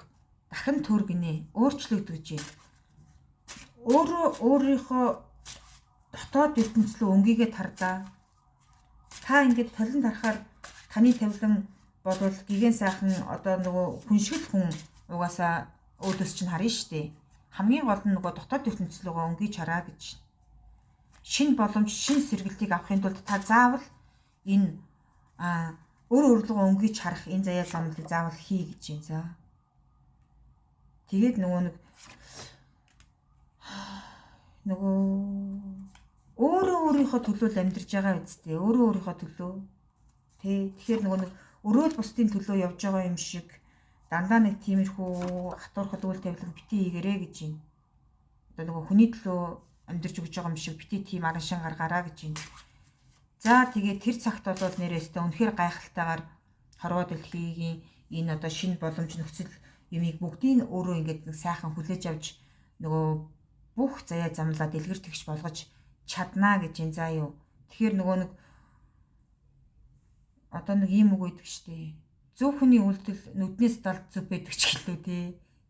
дахин төр гинэ өөрчлөгдөж юм. Өөрийнхөө дотоод ертөнцлөө өнгийгээ тардаа. Та ингээд талент харахаар таны тавилан бодвол гигэн сайхан одоо нөгөө хүншгэл хүн угаасаа өөдөөс чинь харна штэ. Хамгийн гол нь нөгөө дотоод ертөнцлөөгөө өнгөж хараа гэж. Шинэ боломж, шинэ сэргэлтийг авахын тулд та заавал энэ өөрөөрөлгөө өнгөж харах энэ заяа замлыг заавал хий гэж юм за. Тэгээд нөгөө өөрийнхөө төлөө л амьдарч байгаа үсттэй. Өөрийнхөө төлөө. Тэгэхээр нөгөө нэг өрөөл бусдын төлөө явж байгаа юм шиг дандаа нэг тиймэрхүү хатуурхад үйл тавилга бити хийгэрээ гэж юм. Одоо нөгөө хүний төлөө амьдарч өгч байгаа юм шиг бити тийм аран шин гаргаараа гэж юм. За тэгээд тэр цагт бол нэрээсээ үнэхээр гайхалтайгаар хорвоо дэлхийн энэ одоо шинэ боломж нөхцөл юмыг бүгдийг өөрөө ингээд нэг сайхан хүлээж авч нөгөө бүх заяа замлаа дэлгэр тэгш болгож чаднаа гэж энэ заа юу. Тэгэхээр нөгөө нэг одоо нэг ийм үг өгдөг штэ. Зөв хүний үйлдэл нүднээс далд зөв байдаг ч гэлөө те.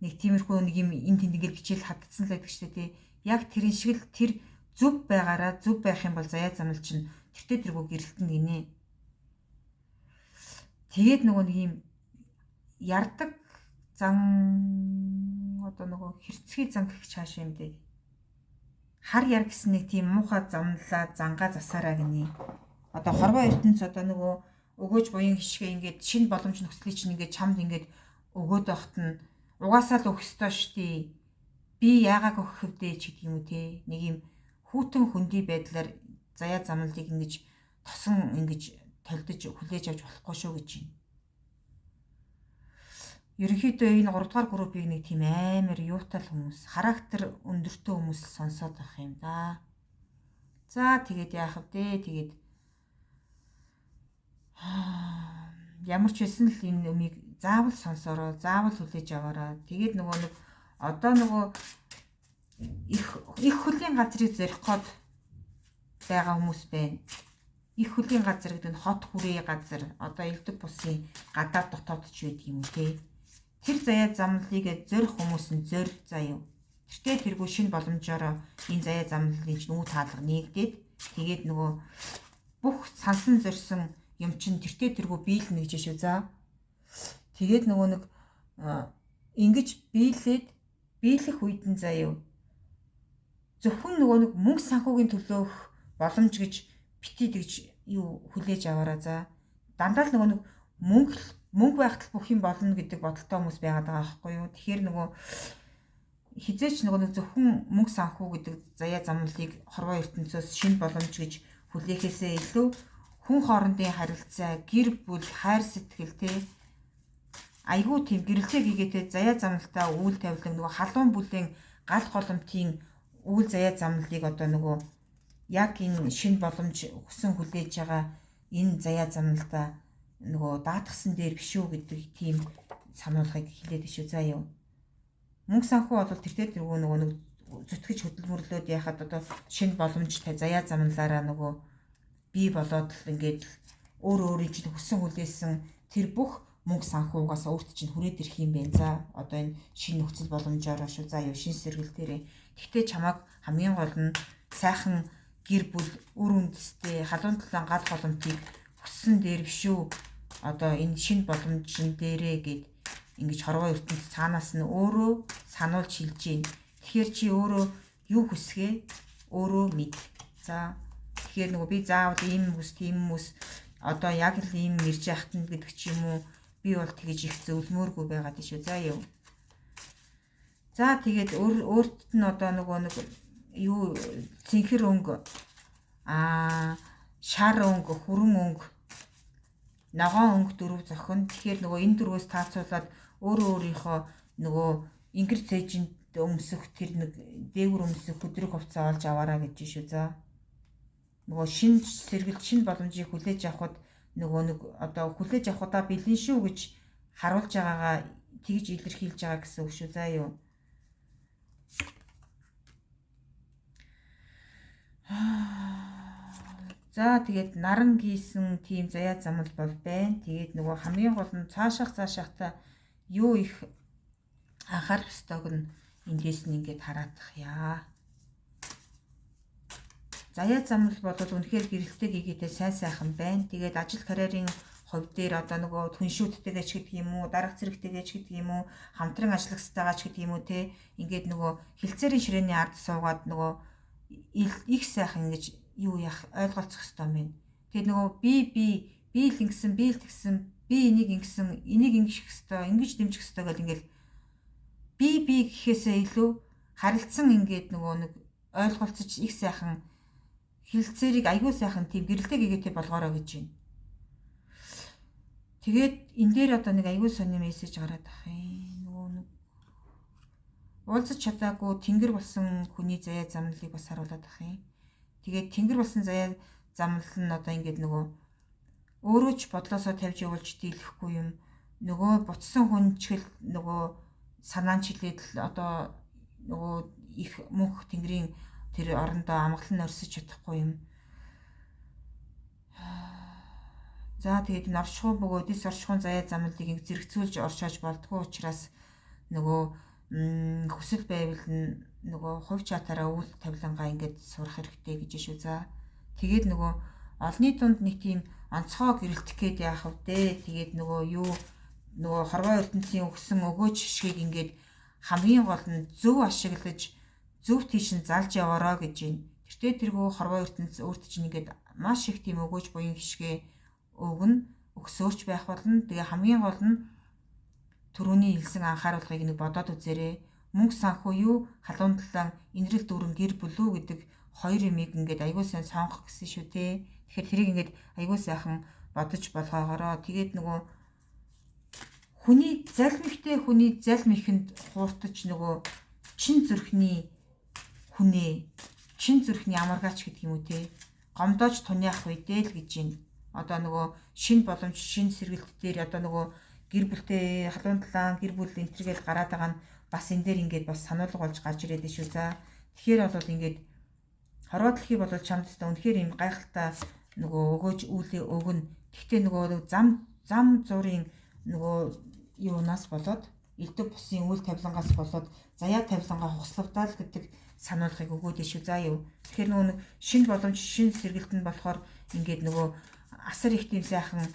Нэг тиймэрхүү нэг юм энэ тэнд ингээд хичээл хатгсан л байдаг штэ те. Яг тэрэн шиг л тэр зөв байгаараа зөв байх юм бол заяа замл чинь тэртээ тэргүү гэрэлтэн гинэ. Тэгээд нөгөө нэг юм ярддаг зан одоо нөгөө хэрцгий зан гэх чааш юм дээ. Хар яр гэсэн нэг тийм муухай замлаа зангаа засаараа гинэ. Одоо хорвоо ертөнц одоо нөгөө өгөөж буян хишгээ ингээд шинэ боломж нөхцөлийг чинь ингээд чамд ингээд өгөөд байхад нь угаасаа л өгөх ёстой штий. Би яагааг өгөх вдэ ч гэдэг юм уу те. Нэг юм хүүтэн хөндөй байдлаар заяа замлыг ингэж тосон ингэж толдож хүлээж авч болохгүй шүү гэж байна. Ерөнхийдөө энэ 3 дугаар группийг нэг тийм амар юутай хүмүүс, характер өндөртэй хүмүүс сонсоод байх юм да. За тэгээд яах вэ? Тэгээд ямар ч байсан л энэ юмыг заавал сонсороо, заавал хүлээж аваараа. Тэгээд нөгөө нэг одоо нөгөө их хөлийн газрыг зорих гээд байгаа хүмүүс байна. Их хөлийн газар гэдэг нь хот хүрээ газар, одоо элдв бусын гадаад дотоод ч байдаг юм те. Тэр заяа замлыг зорих хүмүүс нь зор заяа. Тэртээ тэргүй шинэ боломжоор энэ заяа замлын чинь үе таалга нэгдээд тэгээд нөгөө бүх сансан зорьсон юм чинь тэртээ тэргүй биелнэ гэж шүү за. Тэгээд нөгөө нэг ингэж биелэх үед нь заяа. Зөвхөн нөгөө нэг мөнгө санхүүгийн төлөөх боломж гэж бити гэж юу хүлээж аваараа за. Дандаа л нөгөө нэг мөнгө байхад бүх юм болно гэдэг бодолтой хүмүүс байгаад байгаа байхгүй юу. Тэгэхээр нөгөө хизээч нөгөө нэг зөвхөн мөнгө санхүү гэдэг заяа замлыг хорвоо ертөнцөөс шинэ боломж гэж хүлээхээсээ илүү хүн хоорондын харилцаа, гэр бүл, хайр сэтгэл те айгүй тийм гэрэлтэй хийгээтэй заяа замлалтаа үйл тавилан нөгөө халуун бүлийн гал голомтын үйл заяа замлыг одоо нөгөө яг энэ шинэ боломж өгсөн хүлээж байгаа энэ заяа замлалтаа нөгөө даатгсан дээр биш үү гэдэг тийм сануулгыг хэлээд ишүү заа юу. Мөнгө санхүү бол тэртээ тэргүй нөгөө нэг зүтгэж хөдөлмөрлөөд яхад одоо шинэ боломжтой заяа замлаараа нөгөө бий болоод л ингээд өөрийн чинь хүссэн хүлээсэн тэр бүх мөнгө санхуугаас өөрт чинь хүрээд ирэх юм байна. За одоо энэ шинэ нөхцөл боломжоор шүү заа юу шинэ сэргэлт дээрээ. Тэгтээ чамайг хамгийн гол нь сайхан гэр бүл үр үндэстэй халуун талаан гал голомтыг хүссэн дээр биш үү. Одоо энэ шинэ боломжн дээрээ гээд ингэж хорвоо ертөнц цаанаас нь өөрөө сануулж хэлж гин. Тэгэхээр чи өөрөө юу хүсгээ өөрөө мэд. За тэгэхээр нөгөө би заавал ийм хүмүүс тийм хүмүүс одоо яг л ийм ирж яхад нь гэдэг ч юм уу би бол тэгэж их зөвлөмөөргүй байгаад тийш үү. За юу. За тэгээд өөрт нь одоо нөгөө нэг юу цэнхэр өнгө шар өнгө хүрэн өнгө ногоон өнгө дөрөв зохин. Тэгэхээр нөгөө энэ дөрвөөс таацуулаад өөрийнхөө нөгөө ингэр цээжинд өмсөх тэр нэг дээгүр өмсөх өдрөх хувцас олж аваараа гэж шүү. За нөгөө шинэ сэргэлт шинэ боломжийг хүлээж авахд нөгөө нэг одоо хүлээж авахудаа бэлэн шүү гэж харуулж байгаагаа тэгж илэрхийлж байгаа гэсэн үг шүү. За юу. За тэгээд наран гийсэн тийм заяа замл бол байна. Тэгээд нөгөө хамгийн гол нь цаашаахтаа юу их анхаарах ёстойг нь эндээс нь ингээд хараадах яа. Заяа замл бол үнэхээр гэрэлтэй гигээтэй сайн сайхан байна. Тэгээд ажил карьерийн хувь дээр одоо нөгөө түншүүдтэйгээ ч гэдэг юм уу, дарга зэрэгтэйгээ ч гэдэг юм уу, хамтран ажиллагчтайгаа ч гэдэг юм уу те. Ингээд нөгөө хилцээрийн ширээний ард суугаад нөгөө их сайхан ингэж юу яах ойлголцох ёстой юм. Тэгээд нөгөө би л ингэсэн, би л тэгсэн, би энийг ингэсэн, энийг ингэх ёстой, ингэж дэмжих ёстой гэл ингээл би гэхээсээ илүү харилцсан ингээд нөгөө нэг ойлголцож их сайхан хилцээрийг аягүй сайхан тийм гэрэлтэй гэгээтэй болгоорой гэж байна. Тэгээд энэ дээр одоо нэг аягүй сони мессеж гараад ах юм. Нөгөө нэг уулзах чадаагүй тэнгэр болсон хүний заяа замлыг бас харуулад ах юм. Тэгээд тэнгэр болсон заяа замл нь одоо ингээд нөгөө өөрөө ч бодлосоо тавьж явуулж дийлэхгүй юм. Нөгөө буцсан хүн ч гэл нөгөө санаан чилээд л одоо нөгөө их мөнх тэнгэрийн тэр орондоо амгалан орсож чадахгүй юм. За тэгээд энэ оршихуй бөгөөд дис оршихуйн заяа замналыг зэрэгцүүлж оршоож болдгоо учраас нөгөө хүсэл байвал нөгөө хувь чатаараа үйл тавилангаа ингээд сурах хэрэгтэй гэж шүү. За тэгээд нөгөө олны дунд нэг тийм онцгой гэрэлтэх гээд яах вэ? Тэгээд нөгөө хорвоо ертөнцийн өгсөн өгөөж шишгийг ингээд хамгийн гол нь зөв ашиглаж зөв тийш нь залж яваараа гэж байна. Тэртээ тэргөө хорвоо ертөнц өөрт чинь ингээд маш их тийм өгөөж буян хишгээ өгсөөч байх болно. Тэгээ хамгийн гол нь түрүүний хэлсэн анхааруулгыг нэг бодоод үзээрэй. Мөнгө санхүү юу, халуун талаан инрэл дүүрэн гэр бүлүү гэдэг хоёр юмыг ингээд аягүй сайн сонгох гэсэн шүү те. Тэгэхээр тэрийг ингээд аягүй сайхан бодож болгоогоороо. Тэгээд нөгөө хүний залмихтэй хүний залмихэнд хууртаж нөгөө чин зүрхний хүнээ, чин зүрхний амаргаач гэдэг юм уу те. Гомдоож туниах үедээ л гэж байна. Одоо нөгөө шин боломж, шин сэргэлт дээр одоо нөгөө гэр бүлтэй халуун талаан гэр бүл энтергээл гараад байгаа нь бас энэ дээр ингээд бас сануулга болж гарч ирээд шүү. За тэгэхээр бол ингээд хорвоо дэлхий бол чамд та үнэхээр юм гайхалтай нөгөө өгөөж үүлээ өгнө. Гэхдээ нөгөө зам зургийн нөгөө юунаас болоод элдв бусын үйл тавилангаас болоод заяа тавилангаа хуславдаа л гэдэг сануулгыг өгөөд шүү. За юу. Тэгэхээр нөгөө шин боломж, шин сэргэлт нь болохоор ингээд нөгөө асар их тийм сайхан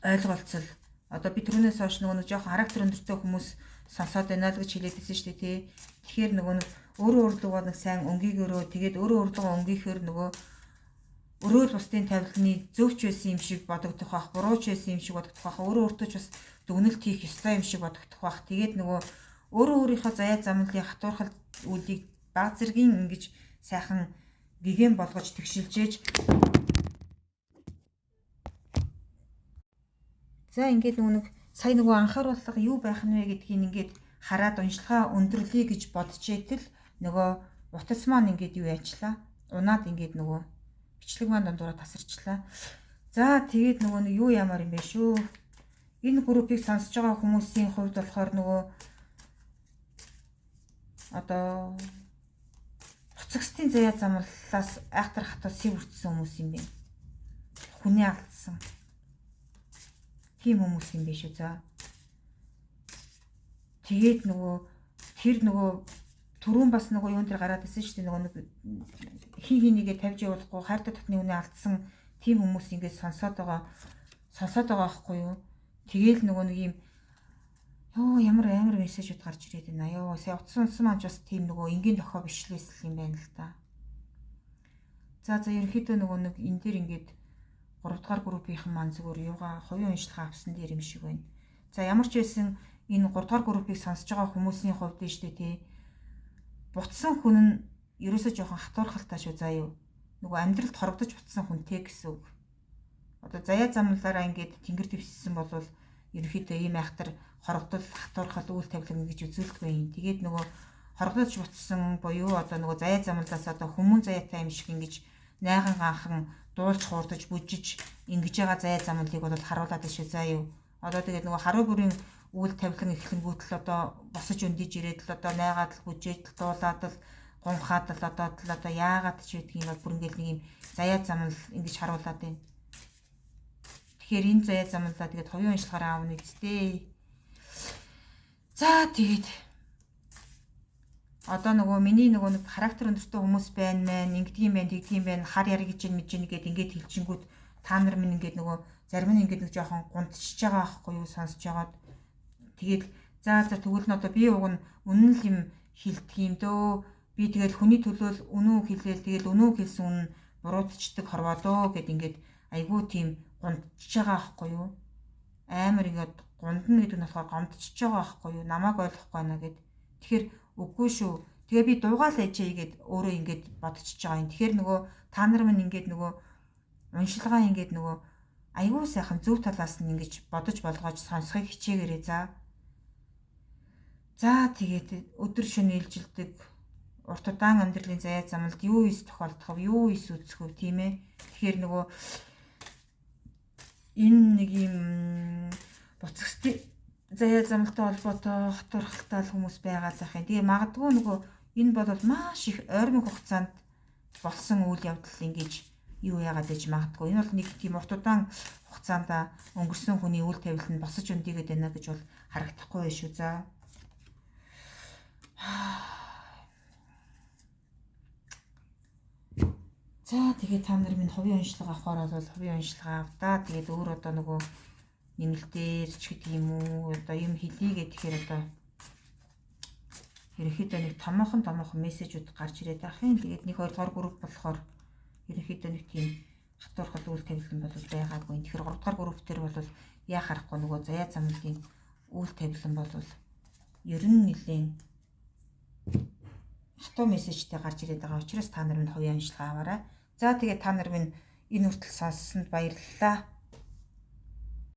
ойлголцол. Одоо би түрүүнээс хойш нөгөө жоохон характер өндөртэй хүмүүс сонсоод байна л гэж хэлээд байсан шүү дээ тий. Тэгэхээр нөгөө өөрөө өөрлөгөө нэг сайн өнгийгөрөө тэгээд өөрөө өөрлөгөө өнгийхээр нөгөө өөрөө л бусдын тавилганы зөвч байсан юм шиг бодогдох бах, бурууч байсан юм шиг бодогдох бах, өөрөө өөртөө ч бас дүгнэлт хийх ёстой юм шиг бодогдох бах. Тэгээд нөгөө өөрөө өөрийнхөө заяа замналын хатуурхал үйлийг баг зэргийн ингэж сайхан гэгэн болгож тэгшилжээж за ингээд нэг сая нөгөө анхааруулга юу байх нь вэ гэдгийг ингээд хараад уншлагаа өндөрлөе гэж бодчихэтэл нөгөө утас маань ингээд юу яачлаа. Унаад ингээд нөгөө бичлэг маань дундуура тасарчлаа. За тэгээд нөгөө юу ямар юм бэ шүү. Энэ группийг сонсож байгаа хүмүүсийн хувьд болохоор нөгөө одоо буцагсдын заяа замлалаас айхтар хатаа сэв үрдсэн хүмүүс юм бэ. Хүний алдсан. Тийм хүмүүс юм биш үү. За. Тэгээд тэр түрүүн бас юун дээр гараад ирсэн шүү дээ. Нөгөө хинийгээ тавьж явуулахгүй хайртай татны үнэ алдсан тийм хүмүүс ингээд сонсоод байгаа байхгүй юу. Тэгээл нэг юм ямар мессежүүд гарч ирээд байна. Сая утсан маань ч бас тийм энгийн тохио биш л байсан юм байна л да. За ерөнхийдөө нэг энэ дээр ингээд 3 дугаар группийнхэн маань зүгээр юугаа хувийн уншлагаа авсан дээр юм шиг байна. За ямар ч байсан энэ 3 дугаар группийг сонсож байгаа хүмүүсийн хувьд нь шүү дээ тий. Бутсан хүн нь ерөөсөө жоохон хатуурхалтай шүү заа юу. Амьдралд хорогдож бутсан хүнтэй гэсэн үг. Одоо заяа замналаараа ингээд тэнгэр твссэн болвол ерөнхийдөө ийм айхтар хорогдол хатуурхал үйл тавилан гэж үзүүлдэг юм. Тэгээд хорогдож бутсан буюу одоо заяа замналаас одоо хүмүүн заяатай юм шиг ингэж найхан ганхан дуулж хуурдаж бүжиж ингэж байгаа заяа замналыг бол харуулад шүү заа юу. Одоо тэгээд харуу бүрийн үйл тавилан эхлэнгүүтэл одоо босож өндиж ирээд л одоо найгаад л бүжээд л дуулаад л гунхаад л одоо яагаад ч байдгийг бол бүр ингээл нэг юм заяа замнал ингэж харуулад байна. Тэгэхээр энэ заяа замналаа тэгээд хувийн уншлагаараа аавна үсттэй. За тэгээд одоо миний нэг характер өндөртэй хүмүүс байна мэн ингэдгийм байна тэгдгийм байна хар яри гэж мэдэж нэгээд ингээд хэлжингүүд та нар минь ингээд зарим нь ингээд жоохон гунтчихж байгаа байхгүй юу сонсож байгаад тэгээд за тэгвэл нь одоо би уг нь үнэн л юм хэлдэг юм дөө би тэгэл хүний төлөө үнэн хэлээл тэгэл үнэн хэлсэн үнэн буруутчдаг хорвоо дөө гэд ингээд айгүй тийм гунтчихж байгаа байхгүй юу амар ингээд гундна гэдэг нь болохоор гомдчихж байгаа байхгүй юу намайг ойлгохгүй байна гэд тэгэхээр үгүй шүү. Тэгээ би дуугаал ээжээ гэд өөрөө ингээд бодчихж байгаа юм. Тэгэхээр та нар минь ингээд уншилгаа ингээд аягүй сайхан зөв талаас нь ингэж бодож болгоож сонсхийг хичээгээрэй за. За тэгээд өдөр шөнө ээлжилдэг урт удаан амьдралын заяа замналд юу ийс тохиолдох вэ? Юу ийс үүсэх вэ тийм ээ? Тэгэхээр энэ нэг юм буцагсдын заяа замналтай холбоотой хатуурхалтай хүмүүс байгаа л ахын. Тэгээ магадгүй энэ бол маш их ойрмог хугацаанд болсон үйл явдал ингэж юу яагаад гэж магадгүй. Энэ бол нэг тийм урт удаан хугацаанд өнгөрсөн хүний үйл тавилт нь босож өндийгээд байна гэж бол харагдахгүй байх шүү. За тэгээд та нар минь хувийн уншлага авахаар бол хувийн уншлага авдаа. Тэгээд өөр одоо нөгөө нэмэлтээр ч гэдэг юм уу одоо юм хэлийгээ тэгэхээр одоо ерөнхийдөө нэг томоохон мессежүүд гарч ирээд байх юм. Тэгээд нэг 2 дугаар групп болохоор ерөнхийдөө нэг тийм хатуурхад үйл тавилан бол байгаагүй. Тэгэхээр 3 дугаар групп төр бол яа харахгүй нөгөө заяа замлын үйл тавилан бол ер нь нэлээд хатуу мессежтэй гарч ирээд байгаа учраас та нар минь хувийн уншлага аваарай. За тэгээд та нар минь энэ хүртэл сонссонд баярлалаа.